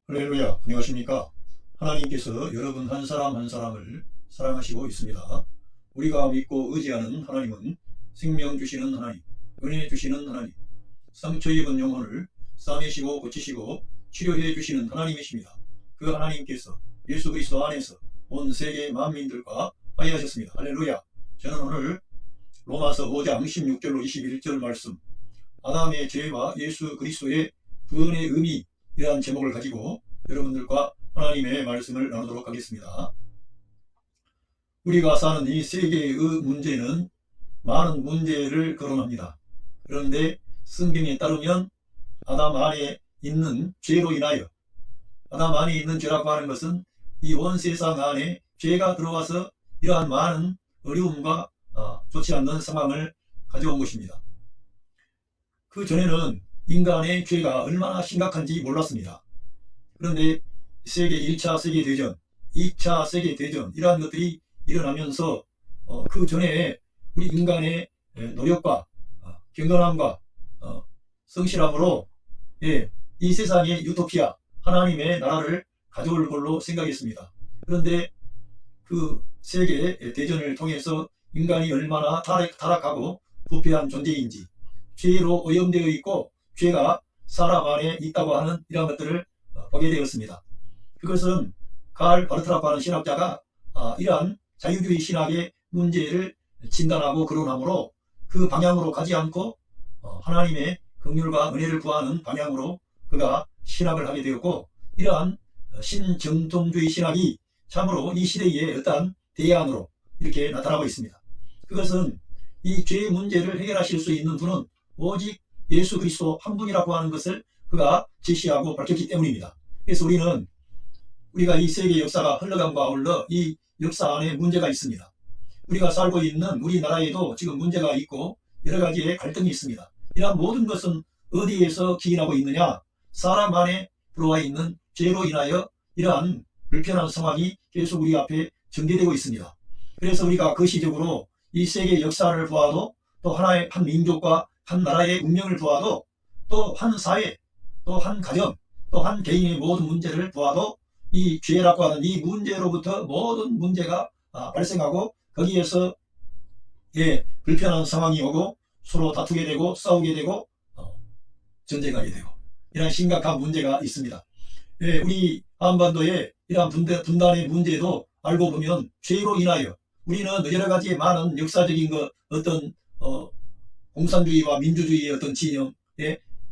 할렐루야, 안녕하십니까? 하나님께서 여러분 한 사람 한 사람을 사랑하시고 있습니다. 우리가 믿고 의지하는 하나님은 생명 주시는 하나님, 은혜 주시는 하나님, 상처 입은 영혼을 싸매시고 고치시고 치료해 주시는 하나님이십니다. 그 하나님께서 예수 그리스도 안에서 온 세계 만민들과 화해하셨습니다. 할렐루야. 저는 오늘 로마서 5장 16절로 21절 말씀, 아담의 죄와 예수 그리스도의 구원의 의미, 이러한 제목을 가지고 여러분들과 하나님의 말씀을 나누도록 하겠습니다. 우리가 사는 이 세계의 문제는 많은 문제를 거론합니다. 그런데 성경에 따르면 아담 안에 있는 죄로 인하여, 아담 안에 있는 죄라고 하는 것은 이 온 세상 안에 죄가 들어와서 이러한 많은 어려움과 좋지 않는 상황을 가져온 것입니다. 그 전에는 인간의 죄가 얼마나 심각한지 몰랐습니다. 그런데 세계 1차 세계대전, 2차 세계대전 이러한 것들이 일어나면서 그 전에 우리 인간의 노력과 경건함과 성실함으로 이 세상의 유토피아, 하나님의 나라를 가져올 걸로 생각했습니다. 그런데 그 세계대전을 통해서 인간이 얼마나 타락하고 부패한 존재인지, 죄로 오염되어 있고 죄가 사람 안에 있다고 하는 이러한 것들을 보게 되었습니다. 그것은 칼 바르트라고 하는 신학자가 이러한 자유주의 신학의 문제를 진단하고 거론하므로 그 방향으로 가지 않고 하나님의 긍휼과 은혜를 구하는 방향으로 그가 신학을 하게 되었고, 이러한 신정통주의 신학이 참으로 이 시대의 어떠한 대안으로 이렇게 나타나고 있습니다. 그것은 이 죄의 문제를 해결하실 수 있는 분은 오직 예수 그리스도 한 분이라고 하는 것을 그가 제시하고 밝혔기 때문입니다. 그래서 우리가 이 세계 역사가 흘러감과 아울러 이 역사 안에 문제가 있습니다. 우리가 살고 있는 우리나라에도 지금 문제가 있고 여러 가지의 갈등이 있습니다. 이러한 모든 것은 어디에서 기인하고 있느냐? 사람 안에 들어와 있는 죄로 인하여 이러한 불편한 상황이 계속 우리 앞에 전개되고 있습니다. 그래서 우리가 거시적으로 이 세계 역사를 보아도, 또 하나의 한 민족과 한 나라의 운명을 보아도, 또 한 사회, 또 한 가정, 또 한 개인의 모든 문제를 보아도 이 죄라고 하는 이 문제로부터 모든 문제가 발생하고, 거기에서 불편한 상황이 오고 서로 다투게 되고 싸우게 되고 전쟁하게 되고, 이런 심각한 문제가 있습니다. 우리 한반도의 이러한 분단의 문제도 알고 보면 죄로 인하여 우리는 여러 가지 많은 역사적인 어떤 공산주의와 민주주의의 어떤 진영,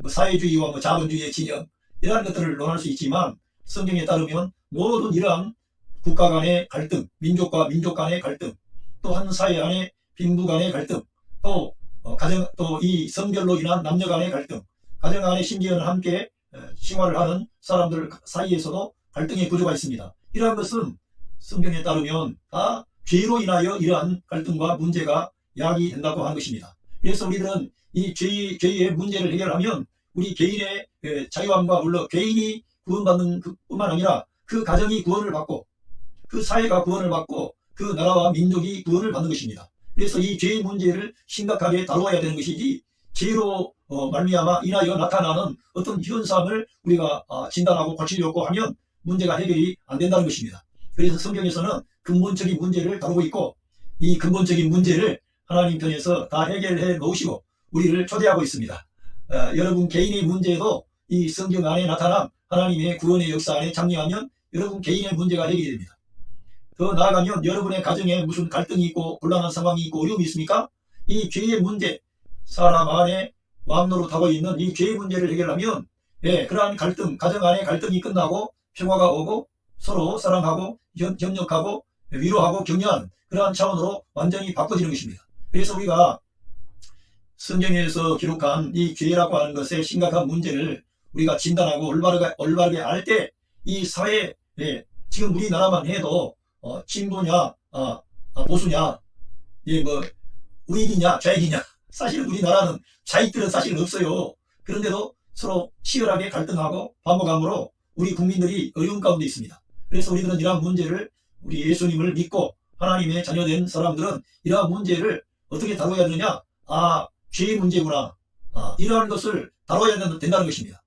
사회주의와 자본주의의 진영, 이러한 것들을 논할 수 있지만 성경에 따르면 모든 이러한 국가 간의 갈등, 민족과 민족 간의 갈등, 또 한 사회 안의 빈부 간의 갈등, 또 가정, 또 이 성별로 인한 남녀 간의 갈등, 가정 안에 심지어는 함께 생활을 하는 사람들 사이에서도 갈등의 구조가 있습니다. 이러한 것은 성경에 따르면 다 죄로 인하여 이러한 갈등과 문제가 야기된다고 하는 것입니다. 그래서 우리들은 이 죄의 문제를 해결하면 우리 개인의 자유함과 물론 개인이 구원받는 뿐만 아니라 그 가정이 구원을 받고, 그 사회가 구원을 받고, 그 나라와 민족이 구원을 받는 것입니다. 그래서 이 죄의 문제를 심각하게 다루어야 되는 것이지, 죄로 말미암아 인하여 나타나는 어떤 현상을 우리가 진단하고 고치려고 하면 문제가 해결이 안 된다는 것입니다. 그래서 성경에서는 근본적인 문제를 다루고 있고, 이 근본적인 문제를 하나님 편에서 다 해결해 놓으시고 우리를 초대하고 있습니다. 여러분 개인의 문제도 이 성경 안에 나타난 하나님의 구원의 역사 안에 참여하면 여러분 개인의 문제가 해결이 됩니다. 더 나아가면 여러분의 가정에 무슨 갈등이 있고 곤란한 상황이 있고 어려움이 있습니까? 이 죄의 문제, 사람 안에 왕노릇하고 있는 이 죄의 문제를 해결하면 그러한 갈등, 가정 안에 갈등이 끝나고 평화가 오고 서로 사랑하고 협력하고 위로하고 격려하는 그러한 차원으로 완전히 바꿔지는 것입니다. 그래서 우리가 성경에서 기록한 이 죄라고 하는 것의 심각한 문제를 우리가 진단하고 올바르게 알 때 이 사회, 지금 우리나라만 해도 진보냐 보수냐, 우익이냐 좌익이냐, 사실 우리나라는 좌익들은 사실 없어요. 그런데도 서로 치열하게 갈등하고 반목함으로 우리 국민들이 어려운 가운데 있습니다. 그래서 우리들은 이러한 문제를, 우리 예수님을 믿고 하나님의 자녀된 사람들은 이러한 문제를 어떻게 다뤄야 되느냐? 죄의 문제구나. 이러한 것을 다뤄야 된다는 것입니다.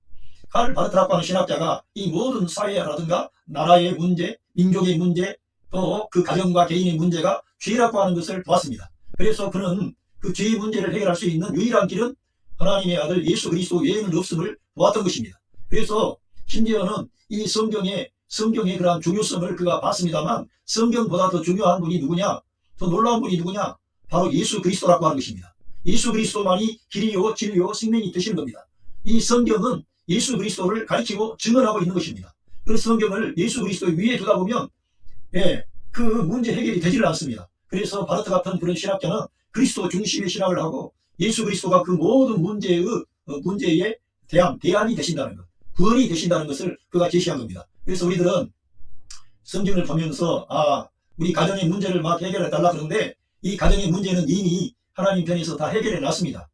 칼 바르트라고 하는 신학자가 이 모든 사회라든가 나라의 문제, 민족의 문제, 또 그 가정과 개인의 문제가 죄라고 하는 것을 보았습니다. 그래서 그는 그 죄의 문제를 해결할 수 있는 유일한 길은 하나님의 아들 예수 그리스도 외에는 없음을 보았던 것입니다. 그래서 심지어는 이 성경의 그러한 중요성을 그가 봤습니다만, 성경보다 더 중요한 분이 누구냐, 더 놀라운 분이 누구냐, 바로 예수 그리스도라고 하는 것입니다. 예수 그리스도만이 길이요 진리요 생명이 되시는 겁니다. 이 성경은 예수 그리스도를 가리키고 증언하고 있는 것입니다. 그 성경을 예수 그리스도 위에 두다 보면 그 문제 해결이 되지를 않습니다. 그래서 바르트 같은 그런 신학자는 그리스도 중심의 신학을 하고 예수 그리스도가 그 모든 문제에 대한 대안이 되신다는 것, 구원이 되신다는 것을 그가 제시한 겁니다. 그래서 우리들은 성경을 보면서 우리 가정의 문제를 막 해결해 달라 그러는데, 이 가정의 문제는 이미 하나님 편에서 다 해결해 놨습니다.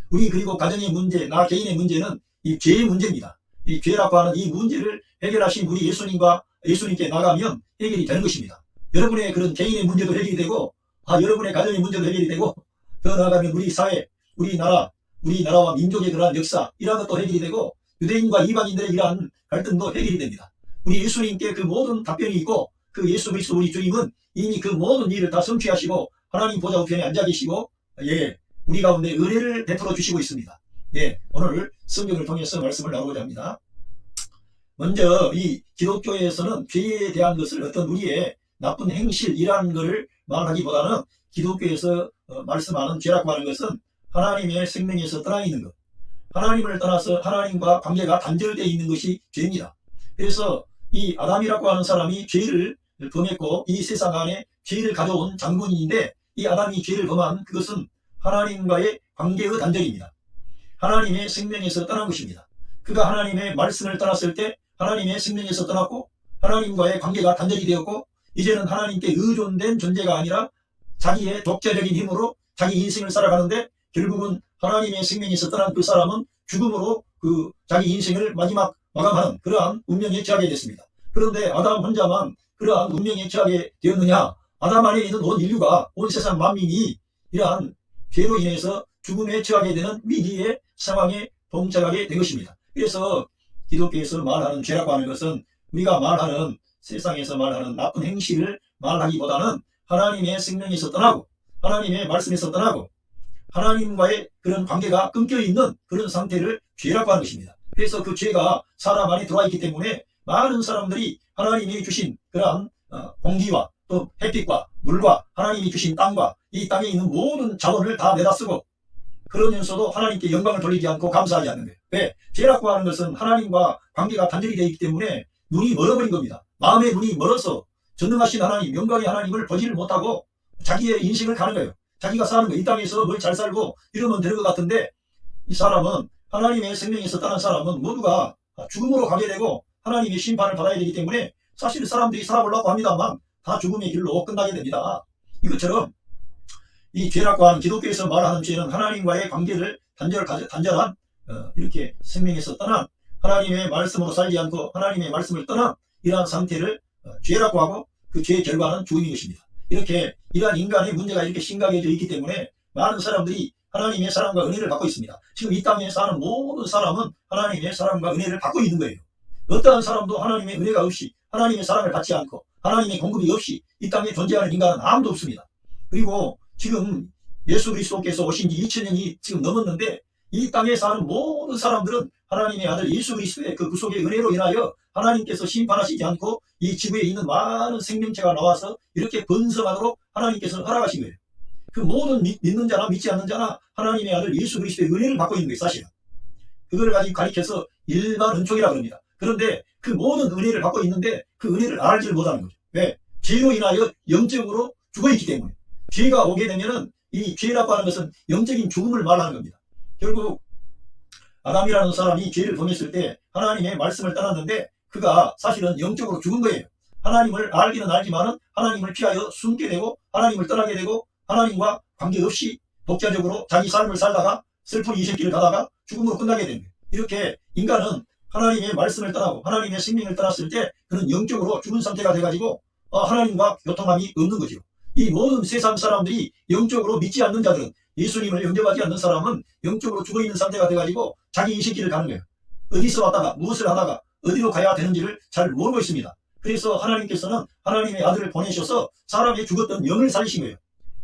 그리고 가정의 문제, 나 개인의 문제는 이 죄의 문제입니다. 이 죄라고 하는 이 문제를 해결하신 우리 예수님께 나가면 해결이 되는 것입니다. 여러분의 그런 개인의 문제도 해결이 되고, 여러분의 가정의 문제도 해결이 되고, 더 나아가면 우리 사회, 우리나라와 민족의 그러한 역사, 이러한 것도 해결이 되고, 유대인과 이방인들의 이러한 갈등도 해결이 됩니다. 우리 예수님께 그 모든 답변이 있고, 그 예수 그리스도 우리 주님은 이미 그 모든 일을 다 성취하시고 하나님 보좌 우편에 앉아 계시고, 우리 가운데 은혜를 베풀어 주시고 있습니다. 오늘 성경을 통해서 말씀을 나누고자 합니다. 먼저 이 기독교에서는 죄에 대한 것을 어떤 우리의 나쁜 행실이라는 것을 말하기보다는, 기독교에서 말씀하는 죄라고 하는 것은 하나님의 생명에서 떠나 있는 것, 하나님을 떠나서 하나님과 관계가 단절되어 있는 것이 죄입니다. 그래서 이 아담이라고 하는 사람이 죄를 범했고 이 세상 안에 죄를 가져온 장본인인데, 이 아담이 죄를 범한 그것은 하나님과의 관계의 단절입니다. 하나님의 생명에서 떠난 것입니다. 그가 하나님의 말씀을 떠났을 때 하나님의 생명에서 떠났고 하나님과의 관계가 단절이 되었고, 이제는 하나님께 의존된 존재가 아니라 자기의 독자적인 힘으로 자기 인생을 살아가는데, 결국은 하나님의 생명에서 떠난 그 사람은 죽음으로 그 자기 인생을 마감하는 그러한 운명에 처하게 됐습니다. 그런데 아담 혼자만 그러한 운명에 처하게 되었느냐? 아담 안에 있는 온 인류가, 온 세상 만민이 이러한 죄로 인해서 죽음에 처하게 되는 위기의 상황에 봉착하게 된 것입니다. 그래서 기독교에서 말하는 죄라고 하는 것은 우리가 말하는 세상에서 말하는 나쁜 행실을 말하기보다는 하나님의 생명에서 떠나고 하나님의 말씀에서 떠나고 하나님과의 그런 관계가 끊겨있는 그런 상태를 죄라고 하는 것입니다. 그래서 그 죄가 사람 안에 들어와 있기 때문에 많은 사람들이 하나님이 주신 그러한 공기와 또 햇빛과 물과 하나님이 주신 땅과 이 땅에 있는 모든 자원을 다 내다 쓰고, 그러면서도 하나님께 영광을 돌리지 않고 감사하지 않는 거예요. 왜? 죄라고 하는 것은 하나님과 관계가 단절이 되어 있기 때문에 눈이 멀어버린 겁니다. 마음의 눈이 멀어서 전능하신 하나님, 영광의 하나님을 보지를 못하고 자기의 인생을 가는 거예요. 자기가 사는 거, 이 땅에서 뭘 잘 살고 이러면 되는 것 같은데, 이 사람은 하나님의 생명에서 떠난 사람은 모두가 죽음으로 가게 되고 하나님의 심판을 받아야 되기 때문에 사실 사람들이 살아보려고 합니다만 다 죽음의 길로 끝나게 됩니다. 이것처럼 이 죄라고 하는, 기독교에서 말하는 죄는 하나님과의 관계를 단절한 이렇게 생명에서 떠난, 하나님의 말씀으로 살지 않고 하나님의 말씀을 떠난 이러한 상태를 죄라고 하고, 그 죄의 결과는 죽음인 것입니다. 이렇게 이러한 인간의 문제가 이렇게 심각해져 있기 때문에 많은 사람들이 하나님의 사랑과 은혜를 받고 있습니다. 지금 이 땅에 사는 모든 사람은 하나님의 사랑과 은혜를 받고 있는 거예요. 어떠한 사람도 하나님의 은혜가 없이, 하나님의 사랑을 받지 않고 하나님의 공급이 없이 이 땅에 존재하는 인간은 아무도 없습니다. 그리고 지금 예수 그리스도께서 오신 지 2000년이 지금 넘었는데, 이 땅에 사는 모든 사람들은 하나님의 아들 예수 그리스도의 그 구속의 은혜로 인하여 하나님께서 심판하시지 않고 이 지구에 있는 많은 생명체가 나와서 이렇게 번성하도록 하나님께서 허락하신 거예요. 그 모든 믿는 자나 믿지 않는 자나 하나님의 아들 예수 그리스도의 은혜를 받고 있는 거예요. 사실은 그걸 가지고 가리켜서 일반 은총이라고 합니다. 그런데 그 모든 은혜를 받고 있는데 그 은혜를 알지를 못하는 거죠. 왜? 죄로 인하여 영적으로 죽어있기 때문에. 죄가 오게 되면은 이 죄라고 하는 것은 영적인 죽음을 말하는 겁니다. 결국 아담이라는 사람이 죄를 범했을 때 하나님의 말씀을 떠났는데 그가 사실은 영적으로 죽은 거예요. 하나님을 알기는 알지만은 하나님을 피하여 숨게 되고 하나님을 떠나게 되고 하나님과 관계없이 독자적으로 자기 삶을 살다가 슬픈 이생길을 가다가 죽음으로 끝나게 됩니다. 이렇게 인간은 하나님의 말씀을 떠나고 하나님의 생명을 떠났을 때 그는 영적으로 죽은 상태가 돼가지고 하나님과 교통함이 없는 거죠. 이 모든 세상 사람들이 영적으로 믿지 않는 자들은, 예수님을 영접하지 않는 사람은 영적으로 죽어있는 상태가 돼가지고 자기 인식길을 가는 거예요. 어디서 왔다가 무엇을 하다가 어디로 가야 되는지를 잘 모르고 있습니다. 그래서 하나님께서는 하나님의 아들을 보내셔서 사람의 죽었던 영을 살리신 거예요.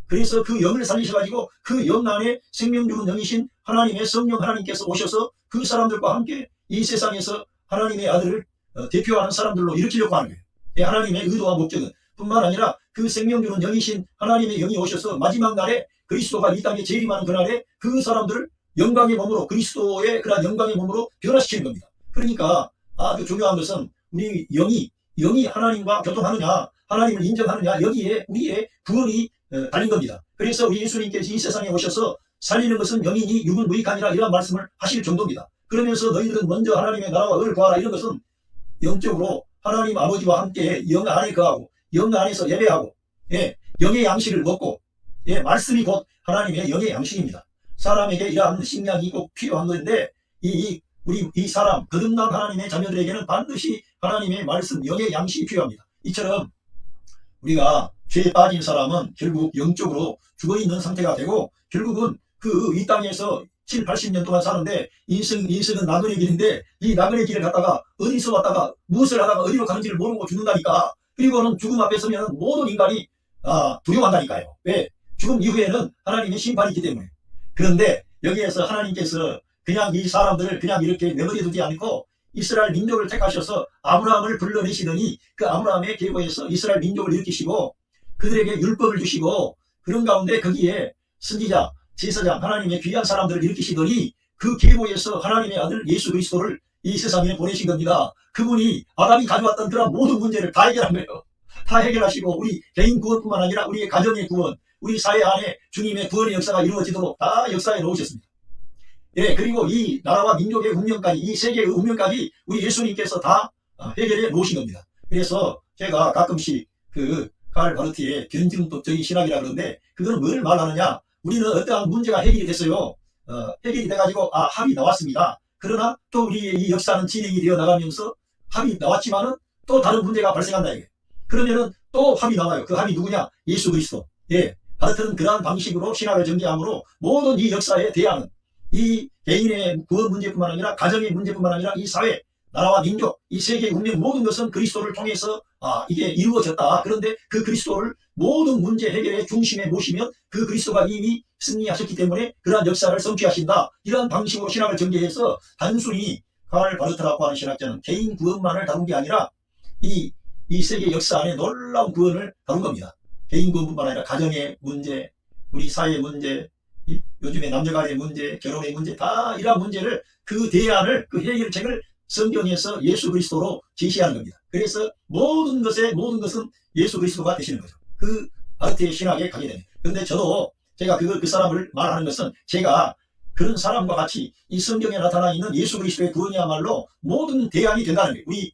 그래서 그 영을 살리셔가지고 그 영 안에 생명 주는 영이신 하나님의 성령 하나님께서 오셔서 그 사람들과 함께 이 세상에서 하나님의 아들을 대표하는 사람들로 일으키려고 하는 거예요. 하나님의 의도와 목적은 뿐만 아니라 그 생명 주는 영이신 하나님의 영이 오셔서 마지막 날에 그리스도가 이 땅에 재림하는 그날에 그 사람들을 영광의 몸으로 그리스도의 그런 영광의 몸으로 변화시키는 겁니다. 그러니까 아주 중요한 것은 우리 영이 하나님과 교통하느냐 하나님을 인정하느냐 여기에 우리의 구원이 달린 겁니다. 그래서 우리 예수님께서 이 세상에 오셔서 살리는 것은 영이니 육은 무익하니라 이런 말씀을 하실 정도입니다. 그러면서 너희들은 먼저 하나님의 나라와 의를 구하라 이런 것은 영적으로 하나님 아버지와 함께 영 안에 거하고 영 안에서 예배하고 영의 양식을 먹고 말씀이 곧 하나님의 영의 양식입니다. 사람에게 이러한 식량이 꼭 필요한 건데 우리 이 사람 거듭난 하나님의 자녀들에게는 반드시 하나님의 말씀 영의 양식이 필요합니다. 이처럼 우리가 죄에 빠진 사람은 결국 영적으로 죽어있는 상태가 되고 결국은 이 땅에서 7, 80년 동안 사는데 인생은 나그네 길인데 이 나그네 길을 갔다가 어디서 왔다가 무엇을 하다가 어디로 가는지를 모르고 죽는다니까. 그리고는 죽음 앞에 서면 모든 인간이 두려워한다니까요. 왜? 죽음 이후에는 하나님의 심판이 있기 때문에. 그런데 여기에서 하나님께서 그냥 이 사람들을 그냥 이렇게 내버려 두지 않고 이스라엘 민족을 택하셔서 아브라함을 불러내시더니 그 아브라함의 계보에서 이스라엘 민족을 일으키시고 그들에게 율법을 주시고 그런 가운데 거기에 선지자, 제사장, 하나님의 귀한 사람들을 일으키시더니 그 계보에서 하나님의 아들 예수 그리스도를 이 세상에 보내신 겁니다. 그분이 아담이 가져왔던 그런 모든 문제를 다 해결한 거예요. 다 해결하시고 우리 개인 구원뿐만 아니라 우리의 가정의 구원, 우리 사회 안에 주님의 구원의 역사가 이루어지도록 다 역사에 놓으셨습니다. 그리고 이 나라와 민족의 운명까지, 이 세계의 운명까지 우리 예수님께서 다 해결해 놓으신 겁니다. 그래서 제가 가끔씩 칼 바르트의 변증법적인 신학이라 그러는데 그거는 뭘 말하느냐? 우리는 어떠한 문제가 해결이 됐어요. 해결이 돼가지고 합이 나왔습니다. 그러나 또 우리의 이 역사는 진행이 되어 나가면서 합이 나왔지만은 또 다른 문제가 발생한다 이게. 그러면은 또 합이 나와요. 그 합이 누구냐? 예수 그리스도. 바르트는 그러한 방식으로 신학을 전개함으로 모든 이 역사에 대하는 이 개인의 구원 문제뿐만 아니라 가정의 문제뿐만 아니라 이 사회, 나라와 민족, 이 세계의 운명 모든 것은 그리스도를 통해서 이게 이루어졌다. 그런데 그 그리스도를 모든 문제 해결의 중심에 모시면 그 그리스도가 이미 승리하셨기 때문에 그러한 역사를 성취하신다. 이러한 방식으로 신학을 전개해서 단순히 칼 바르트라고 하는 신학자는 개인 구원만을 다룬 게 아니라 이 세계 역사 안에 놀라운 구원을 다룬 겁니다. 개인 구원뿐만 아니라 가정의 문제, 우리 사회의 문제, 요즘의 남녀간의 문제, 결혼의 문제 다 이러한 문제를 그 대안을 그 해결책을 성경에서 예수 그리스도로 제시하는 겁니다. 그래서 모든 것은 예수 그리스도가 되시는 거죠. 그 바르트의 신학에 가게 됩니다. 그런데 저도 제가 그 사람을 말하는 것은 제가 그런 사람과 같이 이 성경에 나타나 있는 예수 그리스도의 구원이야말로 모든 대안이 된다는 거예요. 우리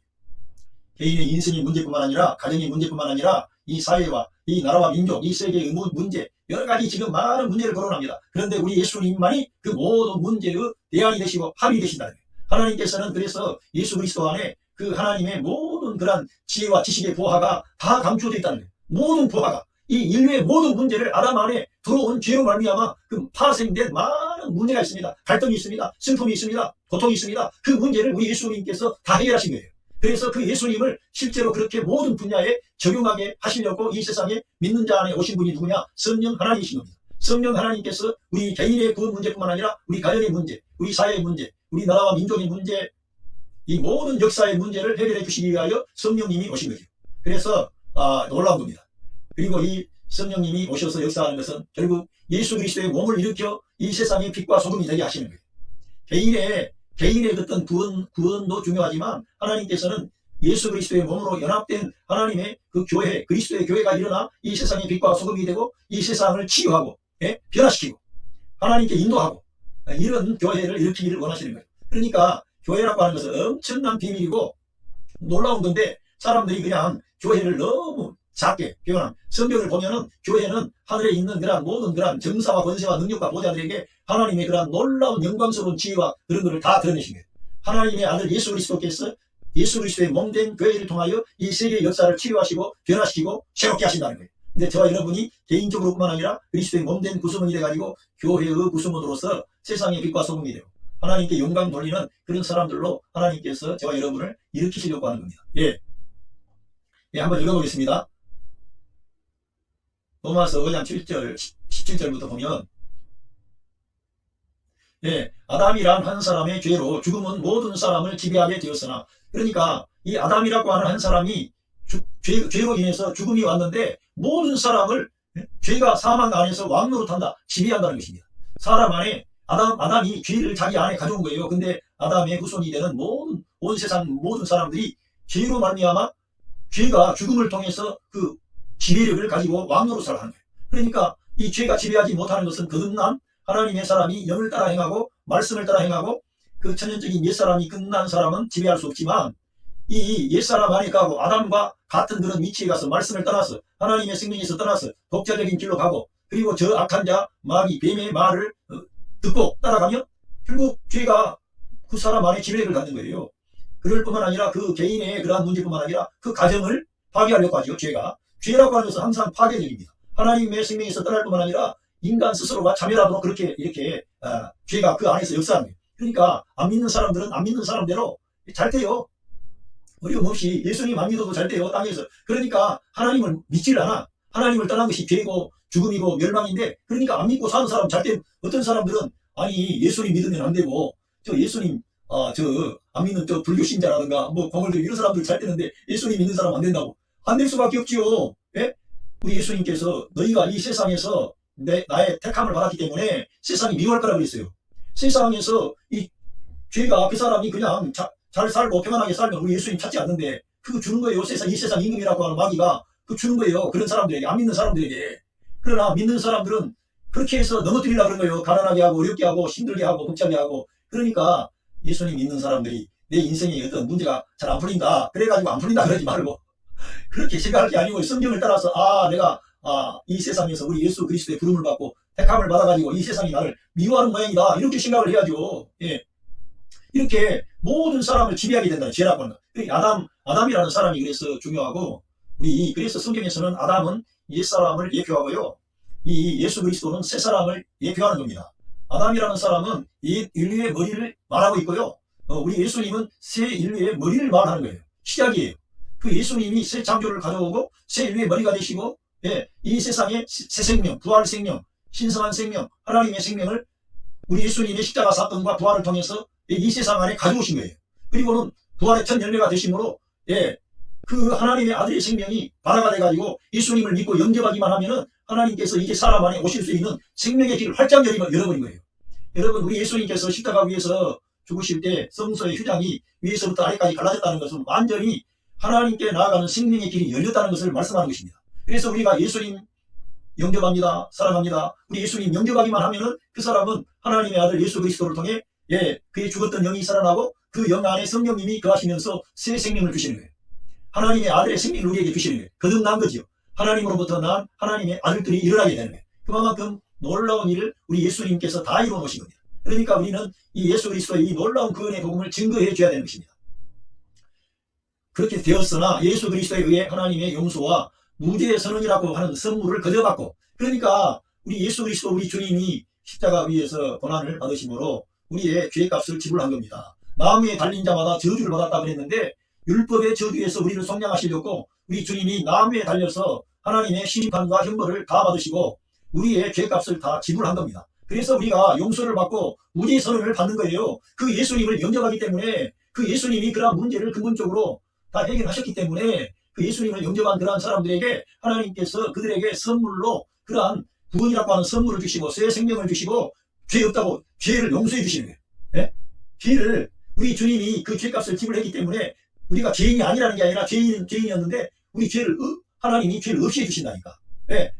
개인의 인생의 문제뿐만 아니라 가정의 문제뿐만 아니라 이 사회와 이 나라와 민족, 이 세계의 문제 여러 가지 지금 많은 문제를 거론합니다. 그런데 우리 예수님만이 그 모든 문제의 대안이 되시고 합이 되신다는 거예요. 하나님께서는 그래서 예수 그리스도 안에 그 하나님의 모든 그런 지혜와 지식의 보화가 다 감추어져 있다는 거예요. 모든 보화가 이 인류의 모든 문제를 아담 안에 들어온 죄로 말미암아 그 파생된 많은 문제가 있습니다. 갈등이 있습니다. 슬픔이 있습니다. 고통이 있습니다. 그 문제를 우리 예수님께서 다 해결하신 거예요. 그래서 그 예수님을 실제로 그렇게 모든 분야에 적용하게 하시려고 이 세상에 믿는 자 안에 오신 분이 누구냐? 성령 하나님이신 겁니다. 성령 하나님께서 우리 개인의 구원 문제뿐만 아니라 우리 가정의 문제, 우리 사회의 문제, 우리 나라와 민족의 문제, 이 모든 역사의 문제를 해결해 주시기 위하여 성령님이 오신 거죠. 그래서 놀라운 겁니다. 그리고 이 성령님이 오셔서 역사하는 것은 결국 예수 그리스도의 몸을 일으켜 이 세상의 빛과 소금이 되게 하시는 거예요. 개인의 어떤 구원도 중요하지만 하나님께서는 예수 그리스도의 몸으로 연합된 하나님의 그 교회, 그리스도의 교회가 일어나 이 세상의 빛과 소금이 되고 이 세상을 치유하고 변화시키고 하나님께 인도하고 이런 교회를 일으키기를 원하시는 거예요. 그러니까 교회라고 하는 것은 엄청난 비밀이고 놀라운 건데 사람들이 그냥 교회를 너무 작게 표현한 성경을 보면은 교회는 하늘에 있는 그런 모든 그런 정사와 권세와 능력과 보좌들에게 하나님의 그런 놀라운 영광스러운 지혜와 그런 것을 다 드러내신 거예요. 하나님의 아들 예수 그리스도께서 예수 그리스도의 몸된 교회를 통하여 이 세계의 역사를 치유하시고 변화시키고 새롭게 하신다는 거예요. 근데 저와 여러분이 개인적으로뿐만 아니라 그리스도의 몸된 구성원이 돼가지고 교회의 구성원으로서 세상의 빛과 소금이 되고 하나님께 영광 돌리는 그런 사람들로 하나님께서 저와 여러분을 일으키시려고 하는 겁니다. 예, 한번 읽어보겠습니다. 로마서 5장 7절 17절부터 보면, 아담이란 한 사람의 죄로 죽음은 모든 사람을 지배하게 되었으나, 그러니까 이 아담이라고 하는 한 사람이 죄로 인해서 죽음이 왔는데 모든 사람을 죄가 사망 안에서 왕노릇한다, 지배한다는 것입니다. 사람 안에 아담이 죄를 자기 안에 가져온 거예요. 근데 아담의 후손이 되는 온 세상 모든 사람들이 죄로 말미암아 죄가 죽음을 통해서 그 지배력을 가지고 왕노릇을 하는 거예요. 그러니까 이 죄가 지배하지 못하는 것은 거듭난 하나님의 사람이 영을 따라 행하고 말씀을 따라 행하고 그 천연적인 옛사람이 끝난 사람은 지배할 수 없지만, 이 옛사람 안에 가고 아담과 같은 그런 위치에 가서 말씀을 떠나서 하나님의 생명에서 떠나서 독자적인 길로 가고, 그리고 저 악한 자 마귀 뱀의 말을 듣고 따라가면 결국 죄가 그 사람 안에 지배력을 갖는 거예요. 그럴 뿐만 아니라 그 개인의 그러한 문제뿐만 아니라 그 가정을 파괴하려고 하죠. 죄라고 하는 것은 항상 파괴적입니다. 하나님의 생명에서 떠날 뿐만 아니라 인간 스스로가 자멸하도록 그렇게 이렇게 죄가 그 안에서 역사하는 거예요. 그러니까 안 믿는 사람들은 안 믿는 사람대로 잘 돼요. 어려움 없이 예수님 안 믿어도 잘 돼요, 땅에서. 그러니까 하나님을 믿질 않아. 하나님을 떠난 것이 죄고 죽음이고 멸망인데, 그러니까 안 믿고 사는 사람 잘 돼. 어떤 사람들은 아니 예수님 믿으면 안 되고 저 예수님 안 믿는 저 불교 신자라든가 뭐 공을들 이런 사람들 잘 되는데 예수님 믿는 사람 안 된다고. 안 될 수밖에 없지요. 예? 우리 예수님께서 너희가 이 세상에서 나의 택함을 받았기 때문에 세상이 미워할 거라고 그랬어요. 세상에서 이 죄가 그 사람이 그냥 잘 살고 평안하게 살면 우리 예수님 찾지 않는데 그거 주는 거예요. 이 세상 임금이라고 하는 마귀가 그거 주는 거예요. 그런 사람들에게, 안 믿는 사람들에게. 그러나 믿는 사람들은 그렇게 해서 넘어뜨리려고 그런 거예요. 가난하게 하고 어렵게 하고 힘들게 하고 복잡하게 하고. 그러니까 예수님 믿는 사람들이 내 인생에 어떤 문제가 잘 안 풀린다, 그래가지고 안 풀린다 그러지 말고 그렇게 생각할 게 아니고 성경을 따라서 내가 이 세상에서 우리 예수 그리스도의 부름을 받고 택함을 받아가지고 이 세상이 나를 미워하는 모양이다, 이렇게 생각을 해야죠. 예. 이렇게 모든 사람을 지배하게 된다는 죄라고 하는 거. 아담이라는 사람이 그래서 중요하고, 그래서 성경에서는 아담은 옛사람을 예표하고요, 이 예수 그리스도는 새 사람을 예표하는 겁니다. 아담이라는 사람은 이 인류의 머리를 말하고 있고요, 우리 예수님은 새 인류의 머리를 말하는 거예요. 시작이에요. 그 예수님이 새 창조를 가져오고 새 인류의 머리가 되시고, 이 세상에 새 생명, 부활 생명, 신성한 생명, 하나님의 생명을 우리 예수님의 십자가 사건과 부활을 통해서 이 세상 안에 가져오신 거예요. 그리고는 부활의 첫 열매가 되심으로 그 하나님의 아들의 생명이 바다가 돼가지고 예수님을 믿고 영접하기만 하면은 하나님께서 이제 사람 안에 오실 수 있는 생명의 길을 활짝 열어버린 거예요. 여러분, 우리 예수님께서 십자가 위에서 죽으실 때 성소의 휴장이 위에서부터 아래까지 갈라졌다는 것은 완전히 하나님께 나아가는 생명의 길이 열렸다는 것을 말씀하는 것입니다. 그래서 우리가 예수님 영접합니다, 사랑합니다. 우리 예수님 영접하기만 하면은 그 사람은 하나님의 아들 예수 그리스도를 통해 그의 죽었던 영이 살아나고 그 영 안에 성령님이 거하시면서 새 생명을 주시는 거예요. 하나님의 아들의 생명을 우리에게 주시는 거예요. 거듭난 거지요. 하나님으로부터 난 하나님의 아들들이 일어나게 되는 거예요. 그만큼 놀라운 일을 우리 예수님께서 다 이루어 놓으신 겁니다. 그러니까 우리는 이 예수 그리스도의 이 놀라운 그 은혜의 복음을 증거해 줘야 되는 것입니다. 그렇게 되었으나 예수 그리스도에 의해 하나님의 용서와 무죄의 선언이라고 하는 선물을 거저받고, 그러니까 우리 예수 그리스도 우리 주님이 십자가 위에서 고난을 받으심으로 우리의 죄값을 지불한 겁니다. 나무에 달린 자마다 저주를 받았다고 했는데 율법의 저주에서 우리를 속량하시려고 우리 주님이 나무에 달려서 하나님의 심판과 형벌을 다 받으시고 우리의 죄값을 다 지불한 겁니다. 그래서 우리가 용서를 받고 무죄의 선언을 받는 거예요. 그 예수님을 영접하기 때문에, 그 예수님이 그러한 문제를 근본적으로 다 해결하셨기 때문에 그 예수님을 영접한 그러한 사람들에게 하나님께서 그들에게 선물로 그러한 구원이라고 하는 선물을 주시고 새 생명을 주시고 죄 없다고 죄를 용서해 주시는 거예요. 죄를 우리 주님이 그 죄값을 지불했기 때문에 우리가 죄인이 아니라는 게 아니라 죄인이었는데 우리 죄를 하나님이 죄를 없이 해주신다니까.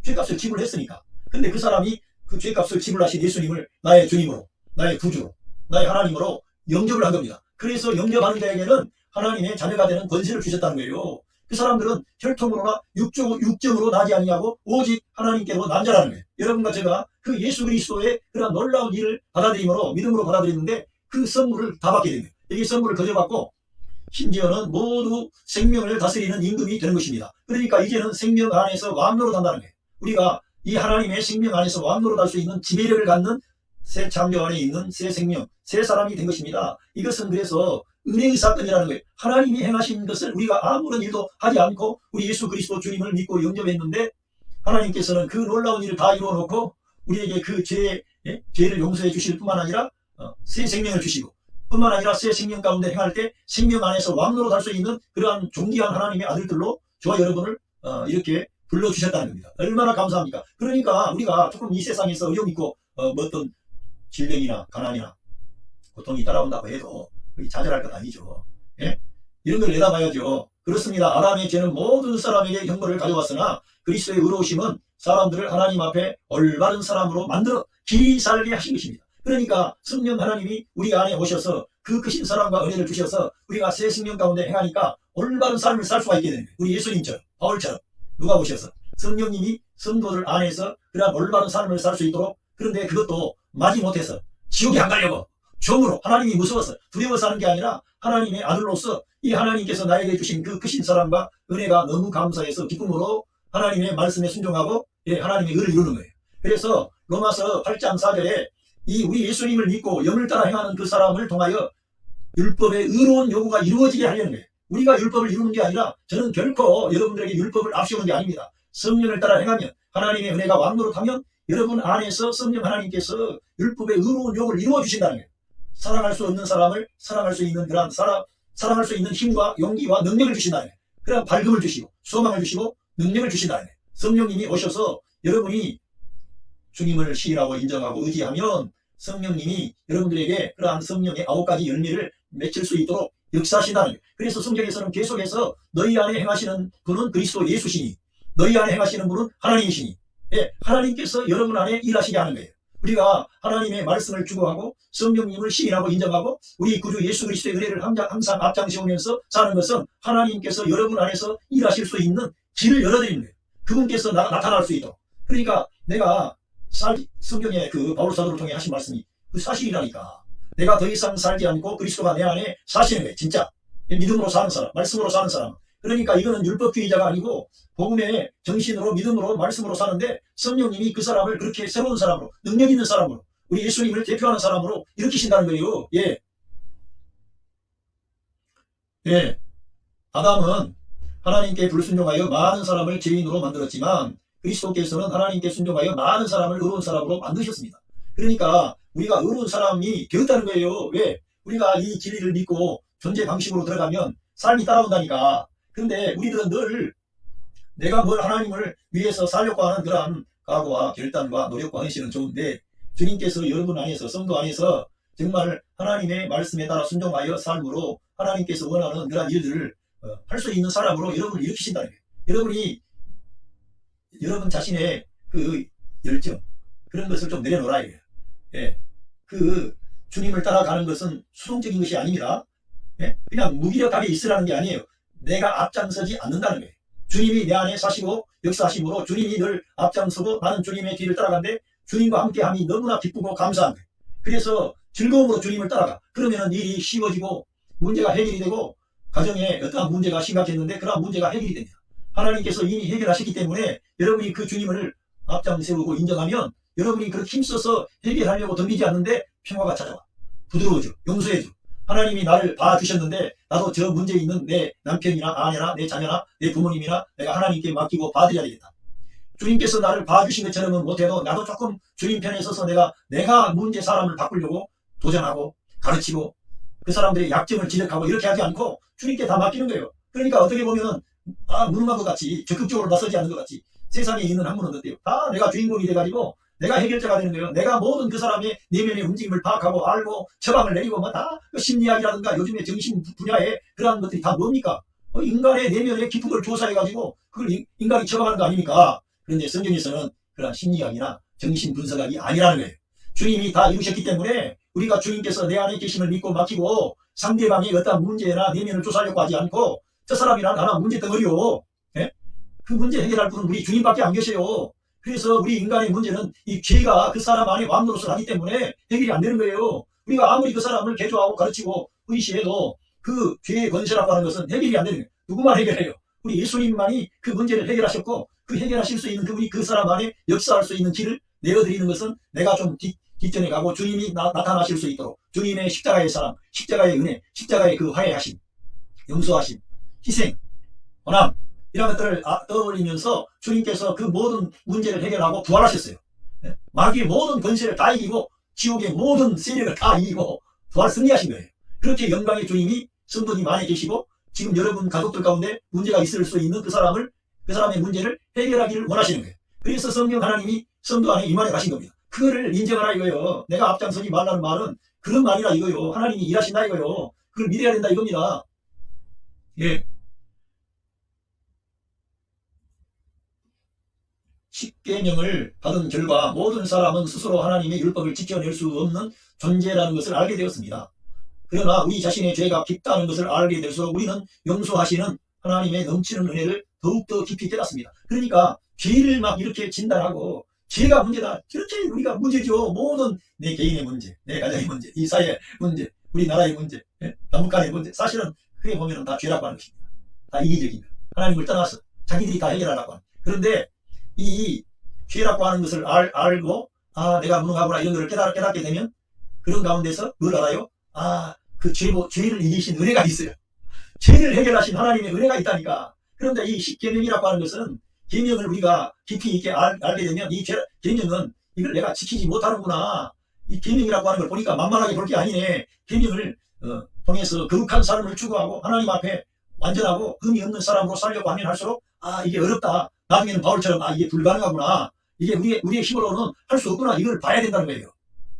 죄값을 지불했으니까. 근데 그 사람이 그 죄값을 지불하신 예수님을 나의 주님으로, 나의 구주로, 나의 하나님으로 영접을 한 겁니다. 그래서 영접하는 자에게는 하나님의 자녀가 되는 권세를 주셨다는 거예요. 그 사람들은 혈통으로나 육정으로 나지 아니하고 오직 하나님께로 난자라는 거예요. 여러분과 제가 그 예수 그리스도의 그런 놀라운 일을 받아들임으로, 믿음으로 받아들였는데 그 선물을 다 받게 됩니다. 이 선물을 거저받고 심지어는 모두 생명을 다스리는 임금이 되는 것입니다. 그러니까 이제는 생명 안에서 왕노릇 한다는 거예요. 우리가 이 하나님의 생명 안에서 왕노릇 할 수 있는 지배력을 갖는 새 창조 안에 있는 새 생명, 새 사람이 된 것입니다. 이것은 그래서 은혜의 사건이라는 거예요. 하나님이 행하신 것을 우리가 아무런 일도 하지 않고 우리 예수 그리스도 주님을 믿고 영접했는데 하나님께서는 그 놀라운 일을 다 이루어 놓고 우리에게 그 죄를 용서해 주실 뿐만 아니라 새 생명을 주시고 뿐만 아니라 새 생명 가운데 행할 때 생명 안에서 왕노로 할 수 있는 그러한 존귀한 하나님의 아들들로 저와 여러분을 이렇게 불러주셨다는 겁니다. 얼마나 감사합니까? 그러니까 우리가 조금 이 세상에서 어려움 있고 뭐 어떤 질병이나 가난이나 고통이 따라온다고 해도 좌절할 것 아니죠. 예? 이런 걸 내다봐야죠. 그렇습니다. 아담의 죄는 모든 사람에게 형벌을 가져왔으나 그리스도의 의로우심은 사람들을 하나님 앞에 올바른 사람으로 만들어 길이 살게 하신 것입니다. 그러니까 성령 하나님이 우리 안에 오셔서 그 크신 사랑과 은혜를 주셔서 우리가 새 생명 가운데 행하니까 올바른 삶을 살 수가 있게 되는 거예요. 우리 예수님처럼 바울처럼 누가 오셔서 성령님이 성도들 안에서 그러한 올바른 삶을 살 수 있도록 그런데 그것도 마지못해서 지옥에 안 가려고 종으로 하나님이 무서워서 두려워서 하는 게 아니라 하나님의 아들로서 이 하나님께서 나에게 주신 그 크신 사랑과 은혜가 너무 감사해서 기쁨으로 하나님의 말씀에 순종하고 하나님의 의를 이루는 거예요. 그래서 로마서 8장 4절에 이 우리 예수님을 믿고 영을 따라 행하는 그 사람을 통하여 율법의 의로운 요구가 이루어지게 하려는 거예요. 우리가 율법을 이루는 게 아니라 저는 결코 여러분들에게 율법을 앞세우는 게 아닙니다. 성령을 따라 행하면 하나님의 은혜가 왕노릇하면 여러분 안에서 성령 하나님께서 율법의 의로운 요구를 이루어 주신다는 거예요. 사랑할 수 없는 사람을 사랑할 수 있는 그런 사랑할 수 있는 힘과 용기와 능력을 주신다는 거예요. 그런 밝음을 주시고 소망을 주시고 능력을 주신다는 거예요. 성령님이 오셔서 여러분이 주님을 시인하고 인정하고 의지하면 성령님이 여러분들에게 그러한 성령의 9가지 열매를 맺힐 수 있도록 역사하신다는 거예요. 그래서 성경에서는 계속해서 너희 안에 행하시는 분은 그리스도 예수시니 너희 안에 행하시는 분은 하나님이시니 하나님께서 여러분 안에 일하시게 하는 거예요. 우리가 하나님의 말씀을 추구하고 성령님을 시인하고 인정하고 우리 구주 예수 그리스도의 은혜를 항상 앞장세우면서 사는 것은 하나님께서 여러분 안에서 일하실 수 있는 길을 열어드리는 거예요. 그분께서 나타날 수 있도록. 그러니까 내가 성경의 그 바울 사도를 통해 하신 말씀이 그 사실이라니까. 내가 더 이상 살지 않고 그리스도가 내 안에 사시는 거예요. 진짜 믿음으로 사는 사람, 말씀으로 사는 사람. 그러니까 이거는 율법주의자가 아니고 복음의 정신으로 믿음으로 말씀으로 사는데 성령님이 그 사람을 그렇게 새로운 사람으로 능력 있는 사람으로 우리 예수님을 대표하는 사람으로 일으키신다는 거예요. 아담은 하나님께 불순종하여 많은 사람을 죄인으로 만들었지만 그리스도께서는 하나님께 순종하여 많은 사람을 의로운 사람으로 만드셨습니다. 그러니까 우리가 의로운 사람이 되었다는 거예요. 왜? 우리가 이 진리를 믿고 존재 방식으로 들어가면 삶이 따라온다니까. 그런데 우리들은 늘 내가 뭘 하나님을 위해서 살려고 하는 그러한 각오와 결단과 노력과 헌신은 좋은데 주님께서 여러분 안에서 성도 안에서 정말 하나님의 말씀에 따라 순종하여 삶으로 하나님께서 원하는 그러한 일들을 할 수 있는 사람으로 여러분을 일으키신다는 거예요. 여러분 자신의 그 열정 그런 것을 좀 내려놓으라 이거예요. 그 주님을 따라가는 것은 수동적인 것이 아닙니다. 그냥 무기력하게 있으라는 게 아니에요. 내가 앞장서지 않는다는 거예요. 주님이 내 안에 사시고 역사하심으로 주님이 늘 앞장서고 나는 주님의 뒤를 따라가는데 주님과 함께함이 너무나 기쁘고 감사한 거예요. 그래서 즐거움으로 주님을 따라가. 그러면 일이 쉬워지고 문제가 해결이 되고 가정에 어떠한 문제가 심각했는데 그런 문제가 해결이 됩니다. 하나님께서 이미 해결하셨기 때문에 여러분이 그 주님을 앞장세우고 인정하면 여러분이 그렇게 힘써서 해결하려고 덤비지 않는데 평화가 찾아와. 부드러워져. 용서해줘. 하나님이 나를 봐주셨는데 나도 저 문제 있는 내 남편이나 아내나 내 자녀나 내 부모님이나 내가 하나님께 맡기고 봐드려야 되겠다. 주님께서 나를 봐주신 것처럼은 못해도 나도 조금 주님 편에 서서 내가 문제 사람을 바꾸려고 도전하고 가르치고 그 사람들의 약점을 지적하고 이렇게 하지 않고 주님께 다 맡기는 거예요. 그러니까 어떻게 보면은 무능한 것 같이 적극적으로 나서지 않는 것 같이 세상에 있는 학문은 어때요? 다 내가 주인공이 돼가지고 내가 해결자가 되는 거예요. 내가 모든 그 사람의 내면의 움직임을 파악하고 알고 처방을 내리고 다 심리학이라든가 요즘에 정신 분야에 그러한 것들이 다 뭡니까? 인간의 내면의 깊은 걸 조사해가지고 그걸 인간이 처방하는 거 아닙니까? 그런데 성경에서는 그런 심리학이나 정신 분석학이 아니라는 거예요. 주님이 다 이루셨기 때문에 우리가 주님께서 내 안에 계심을 믿고 맡기고 상대방의 어떤 문제나 내면을 조사하려고 하지 않고 저 사람이란 하나 문제 덩어리요. 그 문제 해결할 분은 우리 주님밖에 안 계세요. 그래서 우리 인간의 문제는 이 죄가 그 사람 안에 왕노릇을 하기 때문에 해결이 안 되는 거예요. 우리가 아무리 그 사람을 개조하고 가르치고 의시해도 그 죄의 건설하고 하는 것은 해결이 안 되는 거예요. 누구만 해결해요? 우리 예수님만이 그 문제를 해결하셨고 그 해결하실 수 있는 그 사람 안에 역사할 수 있는 길을 내어드리는 것은 내가 좀 뒷전에 가고 주님이 나타나실 수 있도록 주님의 십자가의 사랑, 십자가의 은혜, 십자가의 그 화해하심, 용서하심, 희생, 원함 이런 것들을 떠올리면서 주님께서 그 모든 문제를 해결하고 부활하셨어요. 마귀의 모든 권세를 다 이기고 지옥의 모든 세력을 다 이기고 부활 승리하신 거예요. 그렇게 영광의 주님이 성도님 안에 계시고 지금 여러분 가족들 가운데 문제가 있을 수 있는 그 사람의 문제를 해결하기를 원하시는 거예요. 그래서 성령 하나님이 성도 안에 임하여 가신 겁니다. 그거를 인정하라 이거예요. 내가 앞장서지 말라는 말은 그런 말이라 이거요. 하나님이 일하신다 이거요. 그걸 믿어야 된다 이겁니다. 예. 십계명을 받은 결과 모든 사람은 스스로 하나님의 율법을 지켜낼 수 없는 존재라는 것을 알게 되었습니다. 그러나 우리 자신의 죄가 깊다는 것을 알게 될수록 우리는 용서하시는 하나님의 넘치는 은혜를 더욱더 깊이 깨닫습니다. 그러니까 죄를 막 이렇게 진단하고 죄가 문제다. 그렇게 우리가 문제죠. 모든 내 개인의 문제, 내 가정의 문제, 이 사회의 문제, 우리나라의 문제, 남북 간의 문제. 사실은 그게 보면 다 죄라고 하는 것입니다. 다 이기적인 거. 하나님을 떠나서 자기들이 다 해결하라고 하는. 그런데 이 죄라고 하는 것을 알고 내가 무능하구나 이런 것을 깨닫게 되면 그런 가운데서 뭘 알아요? 그 죄를 이기신 은혜가 있어요. 죄를 해결하신 하나님의 은혜가 있다니까. 그런데 이 십계명이라고 하는 것은 계명을 우리가 깊이 있게 알게 되면 이 계명은 이걸 내가 지키지 못하는구나. 이 계명이라고 하는 걸 보니까 만만하게 볼 게 아니네. 계명을 통해서 거룩한 삶을 추구하고 하나님 앞에 완전하고 흠이 없는 사람으로 살려고 하면 할수록 이게 어렵다. 나중에는 바울처럼 이게 불가능하구나. 이게 우리의 힘으로는 할 수 없구나. 이걸 봐야 된다는 거예요.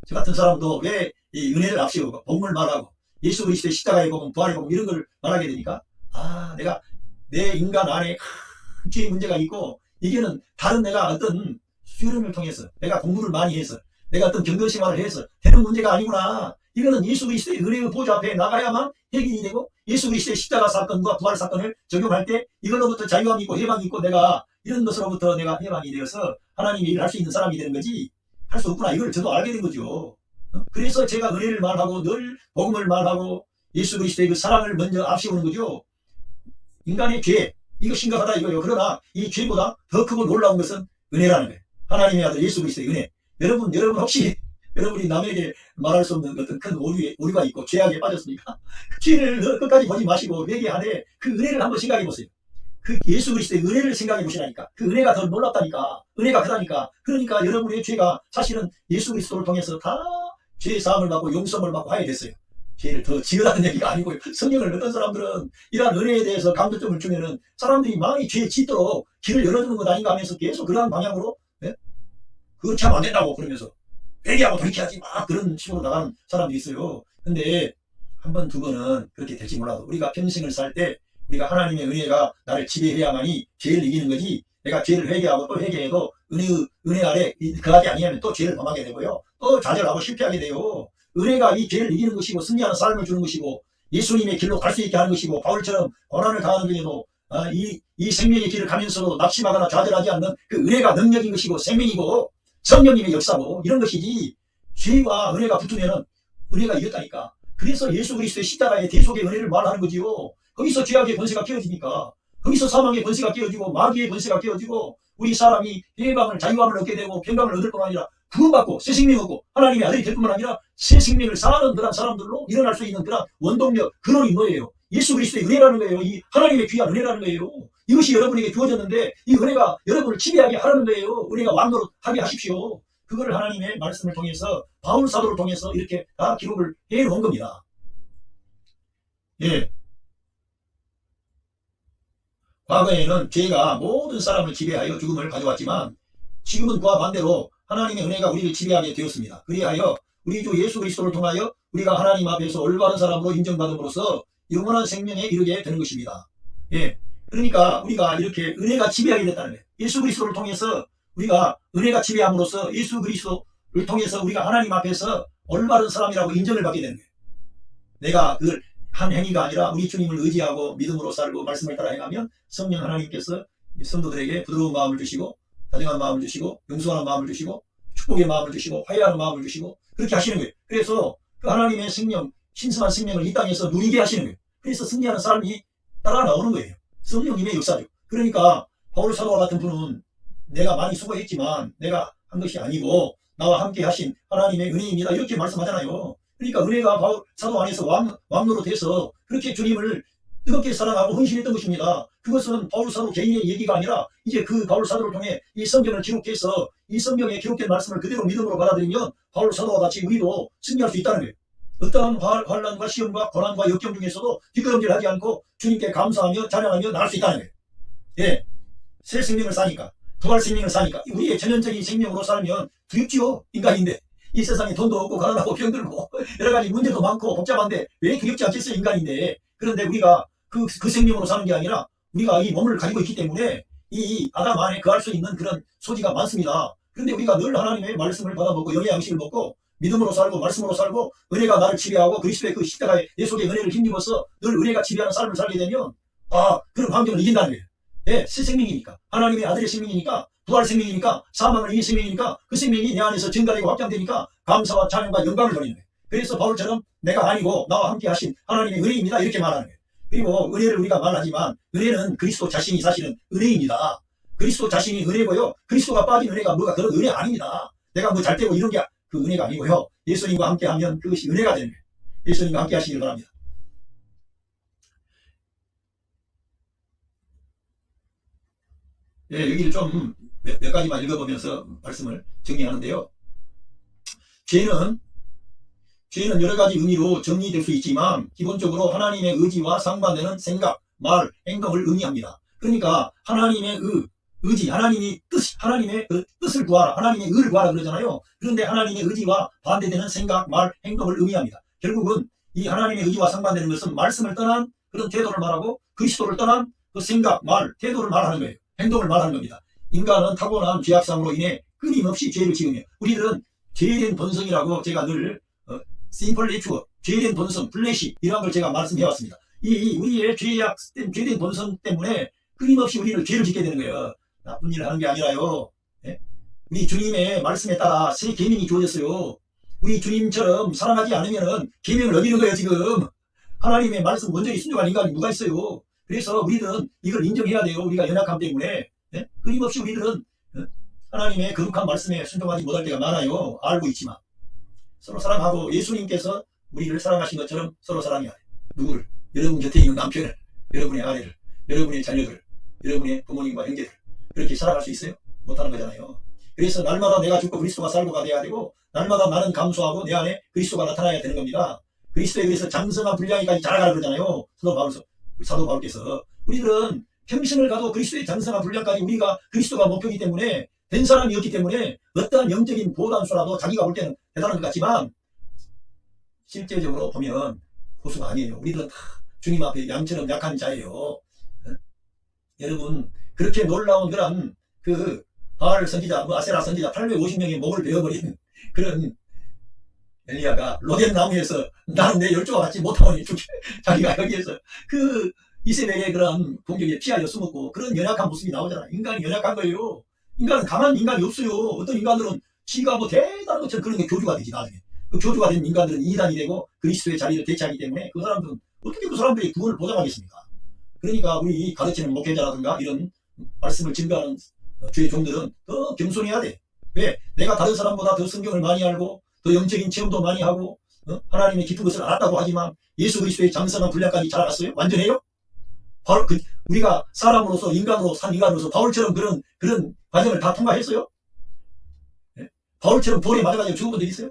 저 같은 사람도 왜 이 은혜를 앞세우고 복음을 말하고 예수 그리스도의 십자가의 복음, 부활의 복음 이런 걸 말하게 되니까 내가 내 인간 안에 큰 죄의 문제가 있고 이게는 다른 내가 어떤 수련을 통해서 내가 공부를 많이 해서 내가 어떤 경건생활을 해서 되는 문제가 아니구나. 이거는 예수 그리스도의 은혜의 보좌 앞에 나가야만 해결이 되고 예수 그리스도의 십자가 사건과 부활 사건을 적용할 때 이걸로부터 자유함이 있고 해방이 있고 내가 이런 것으로부터 내가 해방이 되어서 하나님의 일을 할 수 있는 사람이 되는 거지 할 수 없구나. 이걸 저도 알게 된 거죠. 그래서 제가 은혜를 말하고 늘 복음을 말하고 예수 그리스도의 그 사랑을 먼저 앞세우는 거죠. 인간의 죄 이거 심각하다 이거예요. 그러나 이 죄보다 더 크고 놀라운 것은 은혜라는 거예요. 하나님의 아들 예수 그리스도의 은혜. 여러분 혹시 여러분이 남에게 말할 수 없는 어떤 큰 오류가 있고 죄악에 빠졌습니까? 그 죄를 끝까지 보지 마시고 회개하되 그 은혜를 한번 생각해 보세요. 그 예수 그리스도의 은혜를 생각해 보시라니까. 그 은혜가 더 놀랍다니까. 은혜가 크다니까. 그러니까 여러분의 죄가 사실은 예수 그리스도를 통해서 다 죄 사함을 받고 용서를 받고 하게 됐어요. 죄를 더 지으라는 얘기가 아니고요. 성령을 어떤 사람들은 이러한 은혜에 대해서 감동점을 주면은 사람들이 많이 죄에 짓도록 길을 열어주는 것 아닌가 하면서 계속 그러한 방향으로 그렇게 하면 안 된다고 그러면서 회개하고 돌이켜야지 막 그런 식으로 나가는 사람들이 있어요. 근데 한 번, 두 번은 그렇게 될지 몰라도 우리가 평생을 살 때 우리가 하나님의 은혜가 나를 지배해야만이 죄를 이기는 거지 내가 죄를 회개하고 또 회개해도 은혜 아래 거하지 아니하면 또 죄를 범하게 되고요. 또 좌절하고 실패하게 돼요. 은혜가 이 죄를 이기는 것이고 승리하는 삶을 주는 것이고 예수님의 길로 갈 수 있게 하는 것이고 바울처럼 고난을 당하는 중에도 이 생명의 길을 가면서도 낙심하거나 좌절하지 않는 그 은혜가 능력인 것이고 생명이고 성령님의 역사고 이런 것이지 죄와 은혜가 붙으면 은혜가 이겼다니까. 그래서 예수 그리스도의 십자가의 대속의 은혜를 말하는 거지요. 거기서 죄악의 권세가 깨어집니까? 거기서 사망의 권세가 깨어지고 마귀의 권세가 깨어지고 우리 사람이 해방을 자유함을 얻게 되고 평강을 얻을 뿐만 아니라 구원받고 새 생명 얻고 하나님의 아들이 될 뿐만 아니라 새 생명을 사는 그런 사람들로 일어날 수 있는 그런 원동력 근원이 뭐예요? 예수 그리스도의 은혜라는 거예요. 이 하나님의 귀한 은혜라는 거예요. 이것이 여러분에게 주어졌는데 이 은혜가 여러분을 지배하게 하라는 거예요. 은혜가 왕노릇하게 하십시오. 그거를 하나님의 말씀을 통해서 바울 사도를 통해서 이렇게 다 기록을 해놓은 겁니다. 예. 과거에는 죄가 모든 사람을 지배하여 죽음을 가져왔지만 지금은 그와 반대로 하나님의 은혜가 우리를 지배하게 되었습니다. 그리하여 우리 주 예수 그리스도를 통하여 우리가 하나님 앞에서 올바른 사람으로 인정받음으로써 영원한 생명에 이르게 되는 것입니다. 예. 그러니까 우리가 이렇게 은혜가 지배하게 됐다는 거예요. 예수 그리스도를 통해서 우리가 은혜가 지배함으로써 예수 그리스도를 통해서 우리가 하나님 앞에서 올바른 사람이라고 인정을 받게 되는 거예요. 내가 그걸 한 행위가 아니라 우리 주님을 의지하고 믿음으로 살고 말씀을 따라 행하면 성령 하나님께서 성도들에게 부드러운 마음을 주시고 다정한 마음을 주시고 용서하는 마음을 주시고 축복의 마음을 주시고 화해하는 마음을 주시고 그렇게 하시는 거예요. 그래서 그 하나님의 생명, 신성한 생명을 이 땅에서 누리게 하시는 거예요. 그래서 승리하는 사람이 따라 나오는 거예요. 성령님의 역사죠. 그러니까 바울 사도와 같은 분은 내가 많이 수고했지만 내가 한 것이 아니고 나와 함께 하신 하나님의 은혜입니다. 이렇게 말씀하잖아요. 그러니까 은혜가 바울 사도 안에서 왕로로 돼서 그렇게 주님을 뜨겁게 사랑하고 헌신했던 것입니다. 그것은 바울 사도 개인의 얘기가 아니라 이제 그 바울 사도를 통해 이 성경을 기록해서 이 성경에 기록된 말씀을 그대로 믿음으로 받아들이면 바울 사도와 같이 우리도 승리할 수 있다는 거예요. 어떠한 환난과 시험과 고난과 역경 중에서도 뒷걸음질하지 않고 주님께 감사하며 찬양하며 나갈 수 있다는 거예요. 예, 새 생명을 사니까, 부활 생명을 사니까 우리의 전형적인 생명으로 살면 두렵지요. 인간인데 이 세상에 돈도 없고 가난하고 병들고 여러 가지 문제도 많고 복잡한데 왜 두렵지 않겠어요. 인간인데. 그런데 우리가 그 생명으로 사는 게 아니라 우리가 이 몸을 가지고 있기 때문에 이 아담 안에 거할 수 있는 그런 소지가 많습니다. 그런데 우리가 늘 하나님의 말씀을 받아먹고 영의 양식을 먹고 믿음으로 살고 말씀으로 살고 은혜가 나를 지배하고 그리스도의 그 십자가의 내 속에 은혜를 힘입어서 늘 은혜가 지배하는 삶을 살게 되면 그런 환경을 이긴다는 거예요. 예, 새 생명이니까 하나님의 아들의 생명이니까 부활 생명이니까 사망을 이긴 생명이니까 그 생명이 내 안에서 증가되고 확장되니까 감사와 찬양과 영광을 돌리는 거예요. 그래서 바울처럼 내가 아니고 나와 함께 하신 하나님의 은혜입니다 이렇게 말하는 거예요. 그리고 은혜를 우리가 말하지만 은혜는 그리스도 자신이 사실은 은혜입니다. 그리스도 자신이 은혜고요. 그리스도가 빠진 은혜가 뭐가 그런 은혜 아닙니다. 내가 뭐 잘되고 이런 게 그 은혜가 아니고요. 예수님과 함께 하면 그것이 은혜가 되는 거예요. 예수님과 함께 하시길 바랍니다. 예, 여기를 좀 몇 가지만 읽어보면서 말씀을 정리하는데요. 죄는 여러 가지 의미로 정리될 수 있지만 기본적으로 하나님의 의지와 상반되는 생각, 말, 행동을 의미합니다. 그러니까 하나님의 의지, 하나님의 그 뜻을 구하라, 하나님의 의를 구하라 그러잖아요. 그런데 하나님의 의지와 반대되는 생각, 말, 행동을 의미합니다. 결국은 이 하나님의 의지와 상반되는 것은 말씀을 떠난 그런 태도를 말하고 그리스도를 떠난 그 생각, 말, 태도를 말하는 거예요. 행동을 말하는 겁니다. 인간은 타고난 죄악상으로 인해 끊임없이 죄를 지으며 우리들은 죄된 본성이라고 제가 늘 심플 내추어, 죄된 본성, 플래시 이런 걸 제가 말씀해 왔습니다. 이 우리의 죄된 본성 때문에 끊임없이 우리는 죄를 짓게 되는 거예요. 나쁜 일을 하는 게 아니라요. 예? 우리 주님의 말씀에 따라 새 계명이 주어졌어요. 우리 주님처럼 사랑하지 않으면 계명을 어기는 거예요. 지금 하나님의 말씀 원전히 순종한 인간이 누가 있어요. 그래서 우리들은 이걸 인정해야 돼요. 우리가 연약함 때문에. 예? 끊임없이 우리들은 하나님의 거룩한 말씀에 순종하지 못할 때가 많아요. 알고 있지만 서로 사랑하고 예수님께서 우리를 사랑하신 것처럼 서로 사랑해야 돼요. 누구를? 여러분 곁에 있는 남편을, 여러분의 아내를, 여러분의 자녀들, 여러분의 부모님과 형제들 그렇게 살아갈 수 있어요? 못하는 거잖아요. 그래서 날마다 내가 죽고 그리스도가 살고가 돼야 되고 날마다 나는 감수하고 내 안에 그리스도가 나타나야 되는 겁니다. 그리스도에 의해서 장성한 분량에까지 자라가라 그러잖아요. 사도 바울께서 우리들은 평생을 가도 그리스도의 장성한 분량까지 우리가 그리스도가 목표이기 때문에 된 사람이 없기 때문에 어떠한 영적인 보단수라도 자기가 볼 때는 대단한 것 같지만 실제적으로 보면 고수가 아니에요. 우리들은 다 주님 앞에 양처럼 약한 자예요. 여러분 그렇게 놀라운 그런 그 바알 선지자, 아세라 선지자 850명의 목을 베어버린 그런 엘리야가 로뎀 나무에서 나는 내 열조와 같이 못하오니 자기가 여기에서 그 이세벨의 그런 공격에 피하여 숨었고 그런 연약한 모습이 나오잖아. 인간이 연약한 거예요. 인간은 강한 인간이 없어요. 어떤 인간들은 지가 뭐 대단한 것처럼 그런 게 교주가 되지 나중에. 그 교주가 된 인간들은 이단이 되고 그리스도의 자리를 대체하기 때문에 그 사람들은 어떻게 그 사람들의 구원을 보장하겠습니까? 그러니까 우리 가르치는 목회자라든가 이런 말씀을 증거하는 주의 종들은 더 겸손해야 돼. 왜? 내가 다른 사람보다 더 성경을 많이 알고 더 영적인 체험도 많이 하고 하나님의 깊은 것을 알았다고 하지만 예수 그리스도의 장성한 분량까지 자라갔어요? 완전해요? 바로 우리가 사람으로서 인간으로 산 인간으로서 바울처럼 그런 과정을 다 통과했어요? 네? 바울처럼 돌에 맞아가지고 죽은 분들 있어요?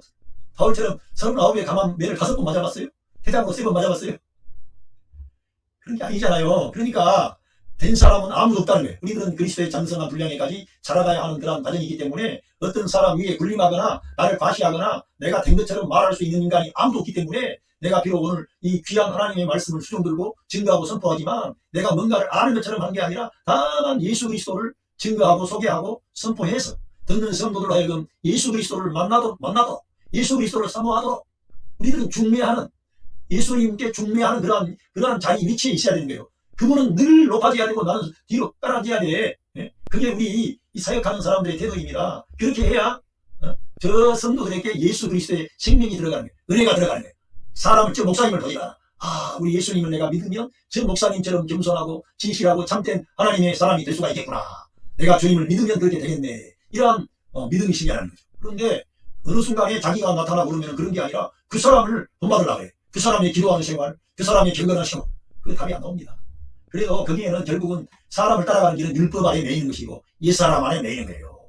바울처럼 39에 감한 매를 5번 맞아봤어요? 태장으로 3번 맞아봤어요? 그런 게 아니잖아요. 그러니까 된 사람은 아무도 없다는 거예요. 우리들은 그리스도의 장성한 분량에까지 자라가야 하는 그런 과정이기 때문에 어떤 사람 위에 군림하거나 나를 과시하거나 내가 된 것처럼 말할 수 있는 인간이 아무도 없기 때문에 내가 비록 오늘 이 귀한 하나님의 말씀을 수종 들고 증거하고 선포하지만 내가 뭔가를 아는 것처럼 한 게 아니라 다만 예수 그리스도를 증거하고 소개하고 선포해서 듣는 성도들로 하여금 예수 그리스도를 만나도록 예수 그리스도를 사모하도록 우리들은 중매하는 예수님께 중매하는 그러한 자기 위치에 있어야 되는 거예요. 그분은 늘 높아져야 되고 나는 뒤로 따라져야 돼. 그게 우리 이 사역하는 사람들의 태도입니다. 그렇게 해야 저 성도들에게 예수 그리스도의 생명이 들어가는 거예요. 은혜가 들어가는 거예요. 사람을 저 목사님을 보니까 우리 예수님을 내가 믿으면 저 목사님처럼 겸손하고 진실하고 참된 하나님의 사람이 될 수가 있겠구나. 내가 주님을 믿으면 그렇게 되겠네. 이러한 믿음이 생겨나는 거죠. 그런데 어느 순간에 자기가 나타나고 그러면 그런 게 아니라 그 사람을 본받으려고 그래. 그 사람의 기도하는 생활, 그 사람의 경건한 생활. 그게 답이 안 나옵니다. 그래서 거기에는 결국은 사람을 따라가는 길은 율법 안에 매이는 것이고 이 사람 안에 매이는 거예요.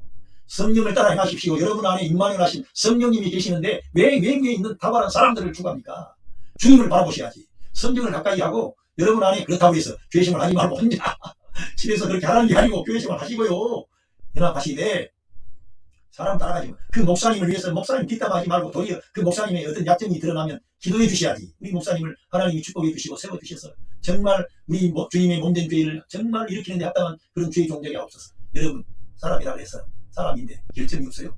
성령을 따라 행하십시오. 여러분 안에 임만행하신 성령님이 계시는데 왜 외부에 있는 다발한 사람들을 추구합니까? 주님을 바라보셔야지. 성령을 가까이 하고 여러분 안에 그렇다고 해서 죄심을 하지 말고 혼자 집에서 그렇게 하라는 게 아니고 죄심을 하시고요. 연합하시되 사람 따라가지 마. 그 목사님을 위해서 목사님 뒷담하지 말고 도리어 그 목사님의 어떤 약점이 드러나면 기도해 주셔야지. 우리 목사님을 하나님이 축복해 주시고 세워주셔서 정말 우리 주님의 몸된 죄를 정말 일으키는 데 합당한 그런 죄의 종족이 없어서 여러분 사람이라고 해서 사람인데 결점이 없어요.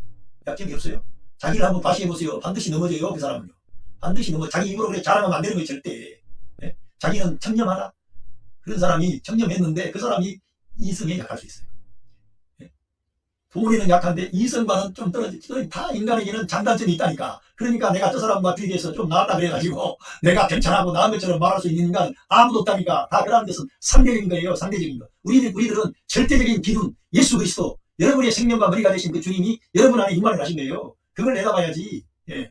약점이 없어요. 자기를 한번 다시 해보세요. 반드시 넘어져요. 그 사람은요. 반드시 넘어. 자기 입으로 그래 자랑하면 안 되는 거예요. 절대. 네? 자기는 청렴하다. 그런 사람이 청렴했는데 그 사람이 이성에 약할 수 있어요. 도리는 약한데 이성과는 좀 떨어지죠. 다 인간에게는 장단점이 있다니까. 그러니까 내가 저 사람과 비교해서 좀 나았다 그래가지고 내가 괜찮하고 나은 것처럼 말할 수 있는 인간은 아무도 없다니까. 다 그러는 것은 상대적인 거예요. 상대적인 거. 우리들은 절대적인 기준 예수 그리스도 여러분의 생명과 머리가 되신 그 주님이 여러분 안에 임만을 하신 거예요. 그걸 내다봐야지. 예.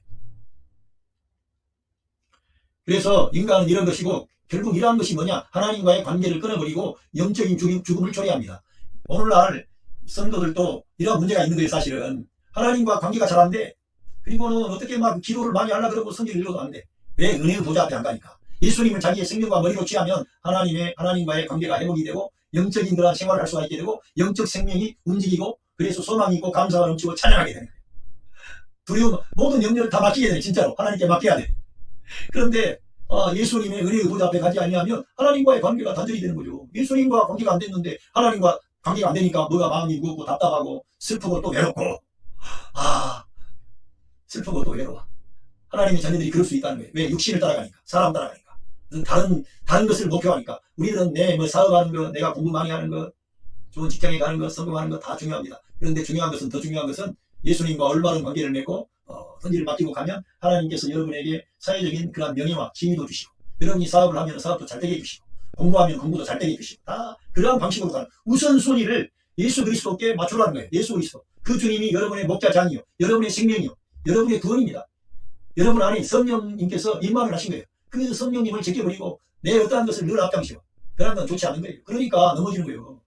그래서 인간은 이런 것이고 결국 이러한 것이 뭐냐. 하나님과의 관계를 끊어버리고 영적인 죽음을 초래합니다. 오늘날 성도들도 이런 문제가 있는 거예요. 사실은 하나님과 관계가 잘 안 돼. 그리고는 어떻게 막 기도를 많이 하려고 그러고 성경을 읽어도 안 돼. 왜? 은혜의 보좌 앞에 안 가니까. 예수님을 자기의 생명과 머리로 취하면 하나님과의 관계가 회복이 되고 영적인 그런 생활을 할 수가 있게 되고 영적 생명이 움직이고 그래서 소망이 있고 감사가 넘치고 찬양하게 되는 거예요. 두려움 모든 염려를 다 맡기게 되네. 진짜로 하나님께 맡겨야 돼. 그런데 예수님의 은혜의 보좌 앞에 가지 아니하면 하나님과의 관계가 단절이 되는 거죠. 예수님과 관계가 안 됐는데 하나님과 관계가 안 되니까 뭐가 마음이 무겁고 답답하고 슬프고 또 외롭고 슬프고 또 외로워. 하나님의 자녀들이 그럴 수 있다는 거예요. 왜? 육신을 따라가니까. 사람 따라가니까. 다른 것을 목표하니까. 우리들은 내 사업하는 거, 내가 공부 많이 하는 거, 좋은 직장에 가는 거, 성공하는 거 다 중요합니다. 그런데 중요한 것은 더 중요한 것은 예수님과 올바른 관계를 맺고 선지를 맡기고 가면 하나님께서 여러분에게 사회적인 그런 명예와 지위도 주시고 여러분이 사업을 하면 사업도 잘 되게 해주시고 공부하면 공부도 잘 되게 해주시고 다 그러한 방식으로 가는 우선순위를 예수 그리스도께 맞추라는 거예요. 예수 그리스도. 그 주님이 여러분의 목자장이요. 여러분의 생명이요. 여러분의 구원입니다. 여러분 안에 성령님께서 임만을 하신 거예요. 그 성령님을 제껴버리고 내 어떠한 것을 늘 앞장시고 그런 건 좋지 않은 거예요. 그러니까 넘어지는 거예요.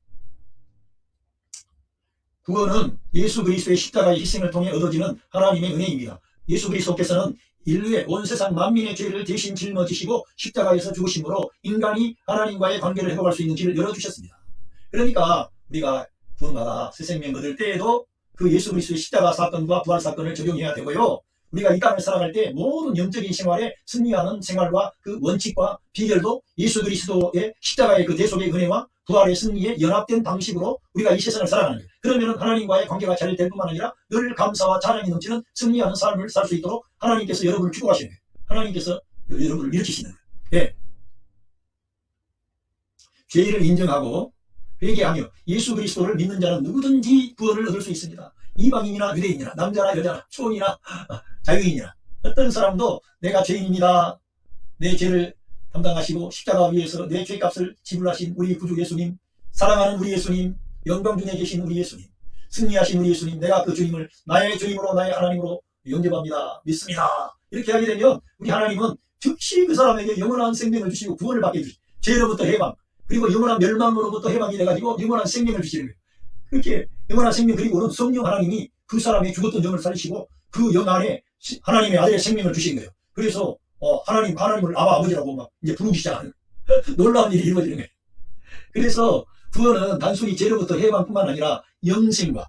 그거는 예수 그리스도의 십자가의 희생을 통해 얻어지는 하나님의 은혜입니다. 예수 그리스도께서는 인류의 온 세상 만민의 죄를 대신 짊어지시고 십자가에서 죽으심으로 인간이 하나님과의 관계를 회복할 수 있는 길을 열어주셨습니다. 그러니까 우리가 구원받아 새 생명 얻을 때에도 그 예수 그리스도의 십자가 사건과 부활 사건을 적용해야 되고요. 우리가 이 땅을 살아갈 때 모든 영적인 생활에 승리하는 생활과 그 원칙과 비결도 예수 그리스도의 십자가의 그 대속의 은혜와 부활의 승리에 연합된 방식으로 우리가 이 세상을 살아가는 거예요. 그러면 하나님과의 관계가 잘 될 뿐만 아니라 늘 감사와 찬양이 넘치는 승리하는 삶을 살 수 있도록 하나님께서 여러분을 축복하시는 거예요. 하나님께서 여러분을 일으키시는 거예요. 예. 죄를 인정하고 회개하며 예수 그리스도를 믿는 자는 누구든지 구원을 얻을 수 있습니다. 이방인이나 유대인이나 남자나 여자나 초혼이나 자유인이나 어떤 사람도 내가 죄인입니다. 내 죄를 담당하시고 십자가 위에서 내 죄값을 지불하신 우리 구주 예수님, 사랑하는 우리 예수님, 영광 중에 계신 우리 예수님, 승리하신 우리 예수님, 내가 그 주님을 나의 주님으로 나의 하나님으로 영접합니다. 믿습니다. 이렇게 하게 되면 우리 하나님은 즉시 그 사람에게 영원한 생명을 주시고 구원을 받게 주시고 죄로부터 해방, 그리고 영원한 멸망으로부터 해방이 돼가지고 영원한 생명을 주시는 거예요. 그렇게 영원한 생명, 그리고는 성령 하나님이 그 사람의 죽었던 영을 살리시고 그 영 안에 하나님의 아들의 생명을 주신 거예요. 그래서 하나님을 아버지라고 막 이제 부르기 시작하는 놀라운 일이 이루어지는 거예요. 그래서 구원은 단순히 죄로부터 해방뿐만 아니라 영생과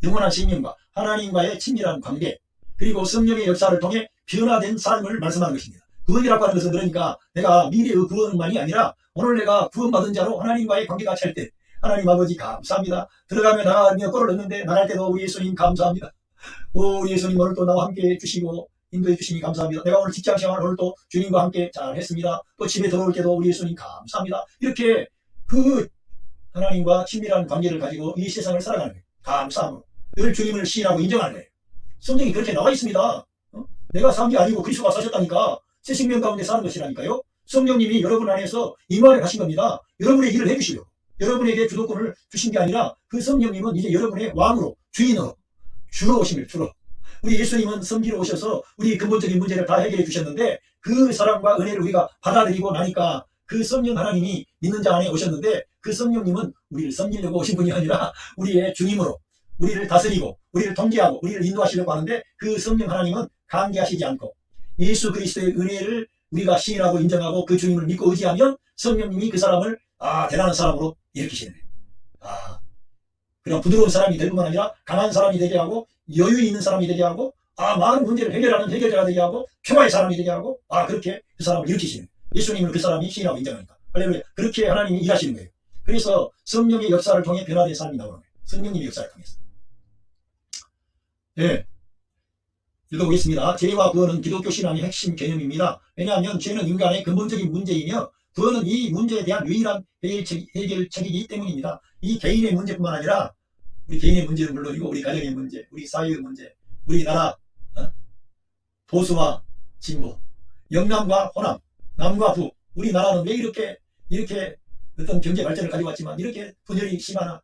영원한 생명과 하나님과의 친밀한 관계, 그리고 성령의 역사를 통해 변화된 삶을 말씀하는 것입니다. 구원이라고 하는 것은 그러니까 내가 미래의 구원만이 아니라 오늘 내가 구원받은 자로 하나님과의 관계가 찰 때 하나님 아버지 감사합니다. 들어가며 나가며 꼴을 넣는데 나갈 때도 우리 예수님 감사합니다. 우리 예수님 오늘 또 나와 함께 해주시고 인도해 주시니 감사합니다. 내가 오늘 직장생활 오늘 또 주님과 함께 잘 했습니다. 또 집에 들어올 때도 우리 예수님 감사합니다. 이렇게 그 하나님과 친밀한 관계를 가지고 이 세상을 살아가는 거예요. 감사함으로 늘 주님을 시인하고 인정하는 거예요. 성경이 그렇게 나와 있습니다. 내가 산 게 아니고 그리스도가 사셨다니까 새 생명 가운데 사는 것이라니까요. 성령님이 여러분 안에서 임하게 하신 겁니다. 여러분의 일을 해주시려고. 여러분에게 주도권을 주신 게 아니라 그 성령님은 이제 여러분의 왕으로 주인으로 주로 오신 거예요. 주로. 우리 예수님은 섬기러 오셔서 우리 근본적인 문제를 다 해결해 주셨는데 그 사랑과 은혜를 우리가 받아들이고 나니까 그 성령 하나님이 믿는 자 안에 오셨는데 그 성령님은 우리를 섬기려고 오신 분이 아니라 우리의 주님으로 우리를 다스리고 우리를 통제하고 우리를 인도하시려고 하는데 그 성령 하나님은 강제하시지 않고 예수 그리스도의 은혜를 우리가 시인하고 인정하고 그 주님을 믿고 의지하면 성령님이 그 사람을 대단한 사람으로 일으키시는 거예요. 그냥 부드러운 사람이 될 뿐만 아니라 강한 사람이 되게 하고 여유 있는 사람이 되게 하고 많은 문제를 해결하는 해결자가 되게 하고 평화의 사람이 되게 하고 그렇게 그 사람을 일으키시는 거예요. 예수님을 그 사람이 시인하고 인정하니까. 할렐루야. 그렇게 하나님이 일하시는 거예요. 그래서 성령의 역사를 통해 변화된 사람이 나오는 거예요. 성령님의 역사를 통해서. 네. 읽어보겠습니다. 죄와 구원은 기독교 신앙의 핵심 개념입니다. 왜냐하면 죄는 인간의 근본적인 문제이며 구원은 이 문제에 대한 유일한 해결책이기 때문입니다. 이 개인의 문제뿐만 아니라 우리 개인의 문제는 물론이고 우리 가정의 문제, 우리 사회의 문제, 우리나라 보수와 진보, 영남과 호남, 남과 북, 우리나라는 왜 이렇게 어떤 경제 발전을 가지고 왔지만 이렇게 분열이 심하나?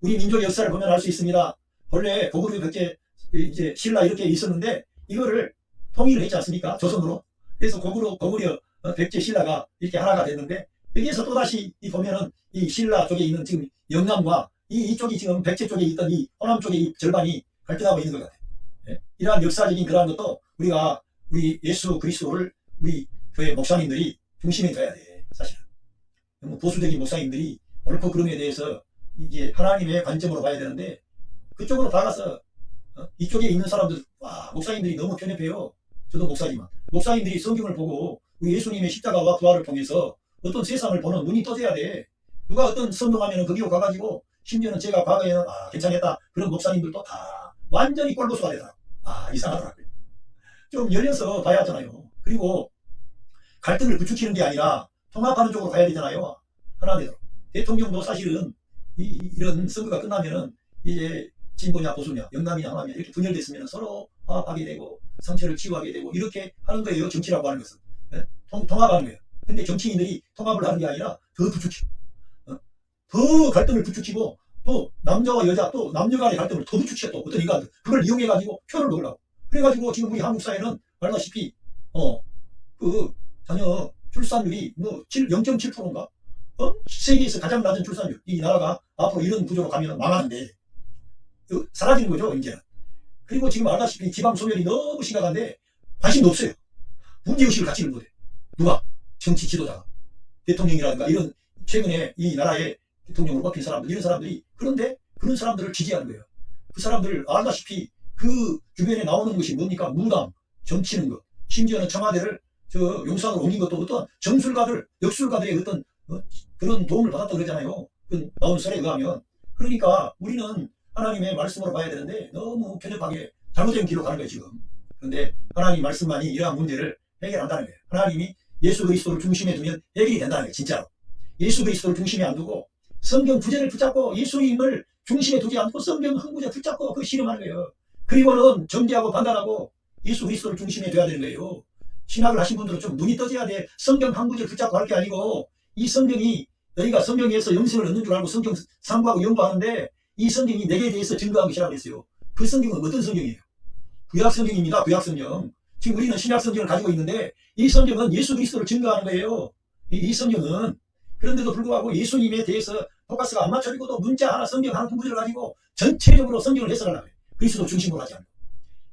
우리 민족의 역사를 보면 알 수 있습니다. 원래 고구려 백제 이제 신라 이렇게 있었는데 이거를 통일을 했지 않습니까? 조선으로. 그래서 고구려 백제 신라가 이렇게 하나가 됐는데 여기에서 또다시 보면은 이 신라 쪽에 있는 지금 영남과 이쪽이 지금 백제 쪽에 있던 이 호남 쪽의 이 절반이 갈등하고 있는 것 같아요. 예? 이러한 역사적인 그러한 것도 우리 예수 그리스도를 우리 교회 목사님들이 중심에 둬야 돼. 사실은 너무 보수적인 목사님들이 옳고 그름에 대해서 이게 하나님의 관점으로 봐야 되는데 그쪽으로 다가서 이쪽에 있는 사람들 목사님들이 너무 편협해요. 저도 목사지만 목사님들이 성경을 보고 우리 예수님의 십자가와 부활을 통해서 어떤 세상을 보는 눈이 떠져야 돼. 누가 어떤 선동하면 거기로 가가지고 심지어는 제가 과거에는 괜찮겠다 그런 목사님들도 다 완전히 꼴보수가 되더라고. 이상하더라고요. 좀 열려서 봐야 하잖아요. 그리고 갈등을 부추기는 게 아니라 통합하는 쪽으로 가야 되잖아요. 하나 되도록. 대통령도 사실은 이런 선거가 끝나면은 이제 진보냐 보수냐 영남이냐 호남이냐 이렇게 분열됐으면 서로 화합하게 되고 상처를 치유하게 되고 이렇게 하는 거예요. 정치라고 하는 것은. 통합하는 거예요. 근데 정치인들이 통합을 하는 게 아니라 더 부추기고 더 갈등을 부추기고 또 남자와 여자 또 남녀 간의 갈등을 더 부추기고 또 어떤 인간들 그걸 이용해가지고 표를 넣으려고. 그래가지고 지금 우리 한국 사회는 알다시피 그 자녀 출산율이 0.7%인가? 세계에서 가장 낮은 출산율. 이 나라가 앞으로 이런 구조로 가면 망하는데 사라지는 거죠 이제는. 그리고 지금 알다시피 지방 소멸이 너무 심각한데 관심도 없어요. 문제의식을 갖지는 못해. 누가? 정치 지도자가. 대통령이라든가 이런 최근에 이 나라의 대통령으로 뽑힌 사람들 이런 사람들이 그런데 그런 사람들을 지지하는 거예요. 그 사람들 알다시피 그 주변에 나오는 것이 뭡니까? 무당, 점치는 것. 심지어는 청와대를 용산으로 옮긴 것도 어떤 정술가들, 역술가들의 어떤 그런 도움을 받았다고 그러잖아요. 그 나온 설에 의하면. 그러니까 우리는 하나님의 말씀으로 봐야 되는데 너무 편협하게 잘못된 길로 가는 거예요 지금. 그런데 하나님 말씀만이 이러한 문제를 해결한다는 거예요. 하나님이 예수 그리스도를 중심에 두면 해결이 된다는 거예요. 진짜로. 예수 그리스도를 중심에 안 두고 성경 구절을 붙잡고 예수님을 중심에 두지 않고 성경 한 구절 붙잡고 그 실험하는 거예요. 그리고는 정죄하고 판단하고 예수 그리스도를 중심에 둬야 되는 거예요. 신학을 하신 분들은 좀 눈이 떠져야 돼. 성경 한 구절 붙잡고 할 게 아니고 이 성경이 너희가 성경에서 영생을 얻는 줄 알고 성경 상고하고 연구하는데 이 성경이 내게 대해서 증거한 것이라고 했어요. 그 성경은 어떤 성경이에요? 구약 성경입니다. 구약 성경. 지금 우리는 신약 성경을 가지고 있는데 이 성경은 예수 그리스도를 증거하는 거예요. 이 성경은. 그런데도 불구하고 예수님에 대해서 포커스가 안 맞춰지고도 문자 하나 성경 한 구절을 가지고 전체적으로 성경을 해석하려고 해요. 그리스도 중심으로 하지 않고.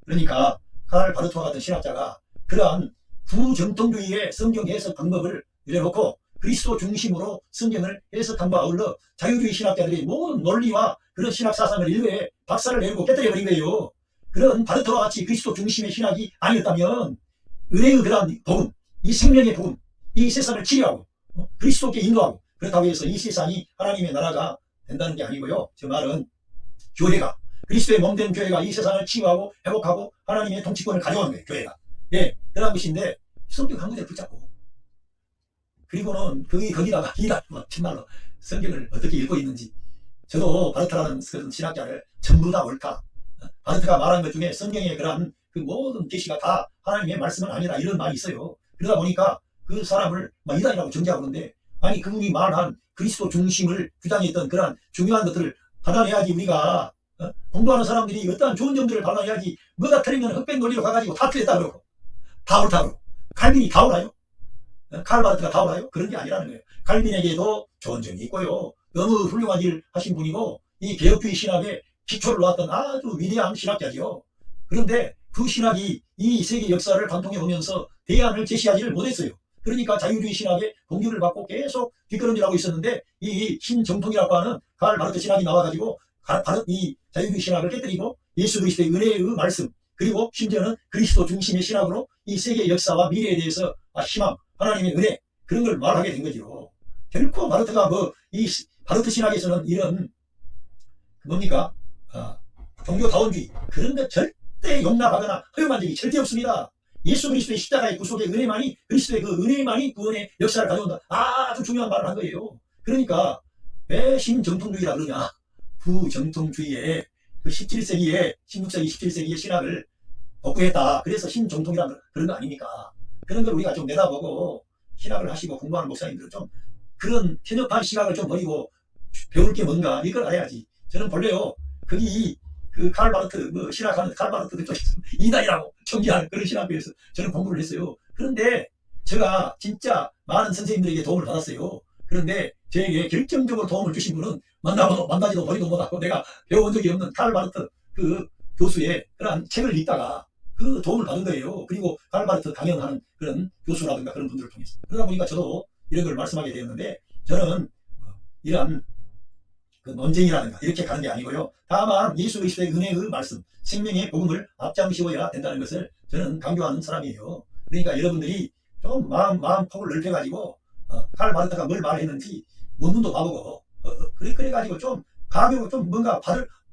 그러니까 카를 바르토와 같은 신학자가 그러한 부정통주의의 성경 해석 방법을 내려놓고 그리스도 중심으로 성경을 해석한 바와 아울러 자유주의 신학자들이 모든 논리와 그런 신학 사상을 일부에 박살을 내고 깨뜨려버린 거예요. 그런 바르토와 같이 그리스도 중심의 신학이 아니었다면 은혜의 그러한 복음, 이 생명의 복음, 이 세상을 치료하고 그리스도께 인도하고 그렇다고 해서 이 세상이 하나님의 나라가 된다는 게 아니고요. 저 말은 교회가 그리스도의 몸된 교회가 이 세상을 치유하고 회복하고 하나님의 통치권을 가져가는 거예요. 교회가. 그런 것인데 성경 한 구절 붙잡고 그리고는 거기다가 정말로 성경을 어떻게 읽고 있는지 저도 바르트라는 그런 신학자를 전부 다 옳다. 바르트가 말한 것 중에 성경의 그런 그 모든 계시가 다 하나님의 말씀은 아니다 이런 말이 있어요. 그러다 보니까 그 사람을 이단이라고 정죄하고 그러는데 아니 그분이 말한 그리스도 중심을 주장했던 그러한 중요한 것들을 받아내야지 우리가 공부하는 사람들이 어떠한 좋은 점들을 발견해야지 뭐가 틀리면 흑백 논리로 가가지고 다 틀렸다 그러고 다 옳다 그러고 칼빈이 다 옳아요? 칼 마르트가 다 옳아요? 그런 게 아니라는 거예요. 칼빈에게도 좋은 점이 있고요. 너무 훌륭한 일 하신 분이고 이 개혁주의 신학에 기초를 놓았던 아주 위대한 신학자지요. 그런데 그 신학이 이 세계 역사를 관통해 보면서 대안을 제시하지를 못했어요. 그러니까 자유주의 신학에 공격을 받고 계속 뒷걸음질하고 있었는데 이 신정통이라고 하는 칼 마르트 신학이 나와가지고 이 자유주의 신학을 깨뜨리고 예수 그리스도의 은혜의 말씀 그리고 심지어는 그리스도 중심의 신학으로 이 세계 역사와 미래에 대해서 희망, 하나님의 은혜 그런 걸 말하게 된 거죠. 결코 바르트가 이 바르트 신학에서는 이런 뭡니까 종교다원주의 그런 거 절대 용납하거나 허용한 적이 절대 없습니다. 예수 그리스도의 십자가의 구속의 은혜만이 그리스도의 그 은혜만이 구원의 역사를 가져온다. 아주 중요한 말을 한 거예요. 그러니까 왜 신정통주의라 그러냐. 부정통주의의 그 17세기에 16세기 17세기의 신학을 복구했다. 그래서 신정통이라는 그런 거 아닙니까? 그런 걸 우리가 좀 내다보고 신학을 하시고 공부하는 목사님들은 좀 그런 편협한 시각을 좀 버리고 배울 게 뭔가 이걸 알아야지. 저는 본래요 거기 그 칼 바르트 신학하는 칼 바르트 쪽에서 이단이라고 정리하는 그런 신학교에서 저는 공부를 했어요. 그런데 제가 진짜 많은 선생님들에게 도움을 받았어요. 그런데 저에게 결정적으로 도움을 주신 분은 만나지도 보지도 못하고 내가 배워본 적이 없는 칼 바르트 그 교수의 그런 책을 읽다가 그 도움을 받은 거예요. 그리고 칼 바르트 강연하는 그런 교수라든가 그런 분들을 통해서. 그러다 보니까 저도 이런 걸 말씀하게 되었는데 저는 이러한 그 논쟁이라든가 이렇게 가는 게 아니고요. 다만 예수 그리스도의 은혜의 말씀, 생명의 복음을 앞장시워야 된다는 것을 저는 강조하는 사람이에요. 그러니까 여러분들이 좀 마음폭을 넓혀가지고 칼 바르트가 뭘 말했는지 원문도 봐보고 그래가지고 좀 가벼워 좀 뭔가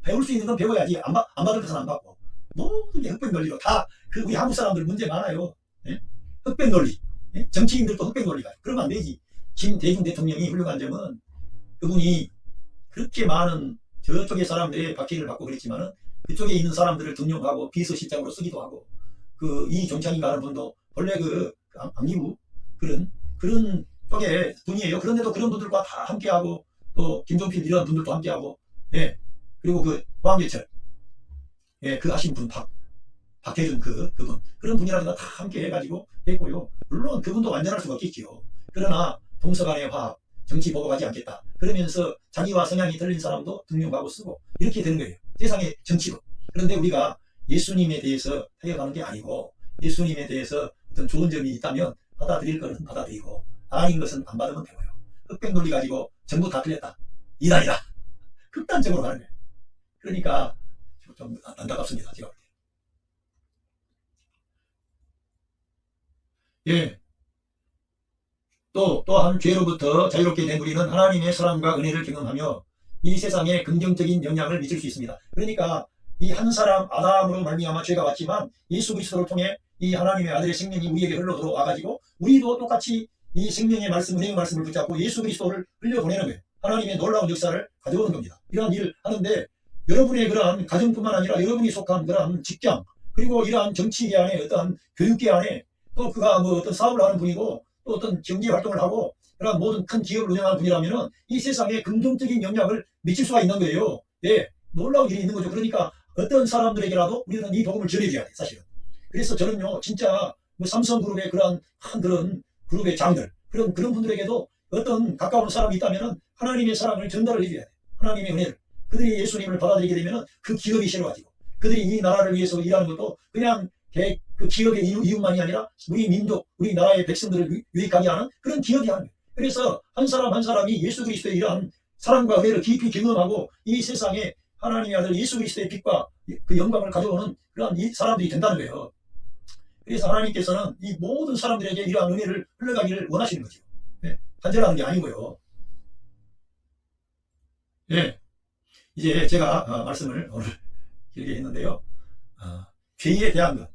배울 수 있는 건 배워야지 안 받을 것은 안 받고 모든 게 흑백 논리로 다 우리 한국 사람들 문제 많아요. 예? 흑백 논리 예? 정치인들도 흑백 논리가 그러면 안 되지. 김대중 대통령이 훌륭한 점은 그분이 그렇게 많은 저쪽의 사람들의 박해를 받고 그랬지만은 그쪽에 있는 사람들을 등용하고 비서실장으로 쓰기도 하고 그 이종찬인가 하는 분도 원래 그 안기부 그런 쪽에 분이에요. 그런데도 그런 분들과 다 함께하고 또 김종필 이런 분들도 함께하고 예 그리고 그 포항제철 예 그 하신 분 박혜준 그분 그런 분이라든가 다 함께 해가지고 했고요. 물론 그분도 완전할 수가 없겠지요. 그러나 동서간의 화합 정치 보고 가지 않겠다. 그러면서 자기와 성향이 틀린 사람도 등용하고 쓰고 이렇게 되는 거예요. 세상의 정치도. 그런데 우리가 예수님에 대해서 타협하는 게 아니고 예수님에 대해서 어떤 좋은 점이 있다면 받아들일 것은 받아들이고 아닌 것은 안 받으면 되고요. 흑백 논리 가지고 전부 다 틀렸다. 이단이다. 극단적으로 가는 거예요. 그러니까 좀 안타깝습니다. 제가 볼 때. 예. 또한 죄로부터 자유롭게 된 우리는 하나님의 사랑과 은혜를 경험하며 이 세상에 긍정적인 영향을 미칠 수 있습니다. 그러니까 이 한 사람 아담으로 말미암아 죄가 왔지만 예수 그리스도를 통해 이 하나님의 아들의 생명이 우리에게 흘러 들어와가지고 우리도 똑같이 이 생명의 말씀, 은혜의 말씀을 붙잡고 예수 그리스도를 흘려보내는 거예요. 하나님의 놀라운 역사를 가져오는 겁니다. 이러한 일을 하는데 여러분의 그러한 가정뿐만 아니라 여러분이 속한 그러한 직장 그리고 이러한 정치계 안에 어떠한 교육계 안에 또 그가 어떤 사업을 하는 분이고 또 어떤 경제 활동을 하고 그런 모든 큰 기업을 운영하는 분이라면은 이 세상에 긍정적인 영향을 미칠 수가 있는 거예요. 예, 놀라운 일이 있는 거죠. 그러니까 어떤 사람들에게라도 우리는 이 복음을 전해줘야 돼, 사실은. 그래서 저는요, 진짜 삼성그룹의 그런 그룹의 장들 그런 분들에게도 어떤 가까운 사람이 있다면은 하나님의 사랑을 전달을 해줘야 돼. 하나님의 은혜를. 그들이 예수님을 받아들이게 되면은 그 기업이 실어가지고 그들이 이 나라를 위해서 일하는 것도 그냥 그 기업의 이웃만이 아니라 우리 민족, 우리 나라의 백성들을 유익하게 하는 그런 기업이 하는 거예요. 그래서 한 사람 한 사람이 예수 그리스도의 이러한 사랑과 은혜를 깊이 경험하고 이 세상에 하나님의 아들 예수 그리스도의 빛과 그 영광을 가져오는 그런 사람들이 된다는 거예요. 그래서 하나님께서는 이 모든 사람들에게 이러한 은혜를 흘러가기를 원하시는 거죠. 네, 단절하는 게 아니고요. 네, 이제 제가 말씀을 오늘 길게 했는데요. 죄에 대한 것,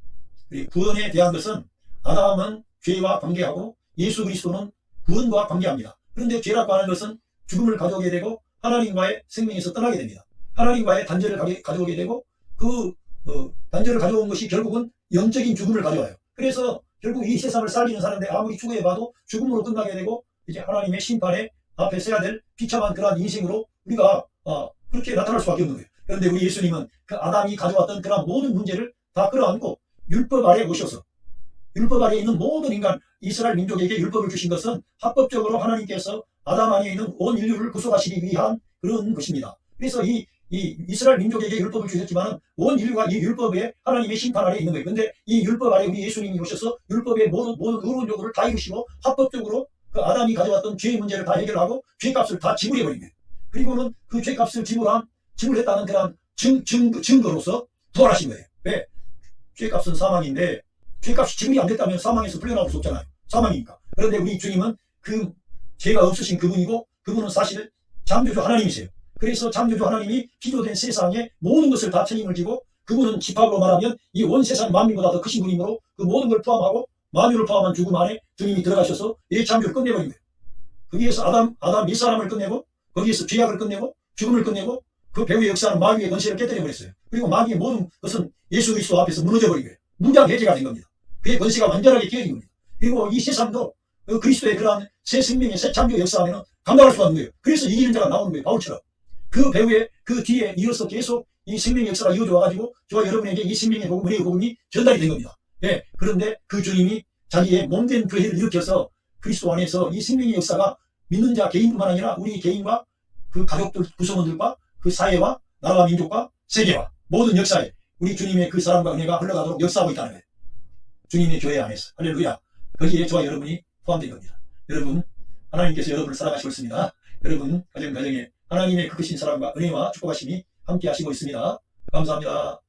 그리고 구원에 대한 것은 아담은 죄와 관계하고 예수 그리스도는 구원과 관계합니다. 그런데 죄라고 하는 것은 죽음을 가져오게 되고 하나님과의 생명에서 떠나게 됩니다. 하나님과의 단절을 가져오게 되고 그 단절을 가져온 것이 결국은 영적인 죽음을 가져와요. 그래서 결국 이 세상을 살리는 사람들 아무리 추구해봐도 죽음으로 끝나게 되고 이제 하나님의 심판에 앞에 서야 될 비참한 그러한 인생으로 우리가 그렇게 나타날 수밖에 없는 거예요. 그런데 우리 예수님은 그 아담이 가져왔던 그런 모든 문제를 다 끌어안고 율법 아래 오셔서 율법 아래 있는 모든 인간 이스라엘 민족에게 율법을 주신 것은 합법적으로 하나님께서 아담 안에 있는 온 인류를 구속하시기 위한 그런 것입니다. 그래서 이 이스라엘 민족에게 율법을 주셨지만 온 인류가 이 율법에 하나님의 심판 아래 있는 거예요. 그런데 이 율법 아래 우리 예수님이 오셔서 율법의 모든 의로운 요구를 다 이루시고 합법적으로 그 아담이 가져왔던 죄의 문제를 다 해결하고 죄값을 다 지불해버린 거예요. 그리고는 그 죄값을 지불했다는 그런 증거로서 부활하신 거예요. 왜? 죄값은 사망인데 죄값이 지불이 안 됐다면 사망에서 풀려나올 수 없잖아요. 사망이니까. 그런데 우리 주님은 그 죄가 없으신 그분이고 그분은 사실 창조주 하나님이세요. 그래서 창조주 하나님이 피조된 세상에 모든 것을 다 책임을 지고 그분은 집합으로 말하면 이 온 세상 만민보다 더 크신 분이므로 그 모든 걸 포함하고 만유를 포함한 죽음 안에 주님이 들어가셔서 이 창조를 끝내버린 거예요. 거기에서 아담 옛사람을 끝내고 거기에서 죄악을 끝내고 죽음을 끝내고 그 배후에 역사하는 마귀의 권세를 깨뜨려버렸어요. 그리고 마귀의 모든 것은 예수 그리스도 앞에서 무너져버린 거예요. 무장해제가 된 겁니다. 그의 권세가 완전하게 깨어진 겁니다. 그리고 이 세상도 그리스도의 그러한 새 생명의 새 창조 역사 안에는 감당할 수가 없는 거예요. 그래서 이기는 자가 나오는 거예요. 바울처럼. 그 배후에 그 뒤에 이어서 계속 이 생명의 역사가 이어져 와가지고 저와 여러분에게 이 생명의 복음, 은혜의 복음이 전달이 된 겁니다. 예. 그런데 그 주님이 자기의 몸된 교회를 일으켜서 그리스도 안에서 이 생명의 역사가 믿는 자 개인뿐만 아니라 우리 개인과 그 가족들 구성원들과 그 사회와 나라와 민족과 세계와 모든 역사에 우리 주님의 그 사랑과 은혜가 흘러가도록 역사하고 있다는 거예요. 주님의 교회 안에서. 할렐루야. 거기에 저와 여러분이 포함된 겁니다. 여러분, 하나님께서 여러분을 사랑하시고 있습니다. 여러분 가정에 하나님의 크신 사랑과 은혜와 축복하심이 함께 하시고 있습니다. 감사합니다.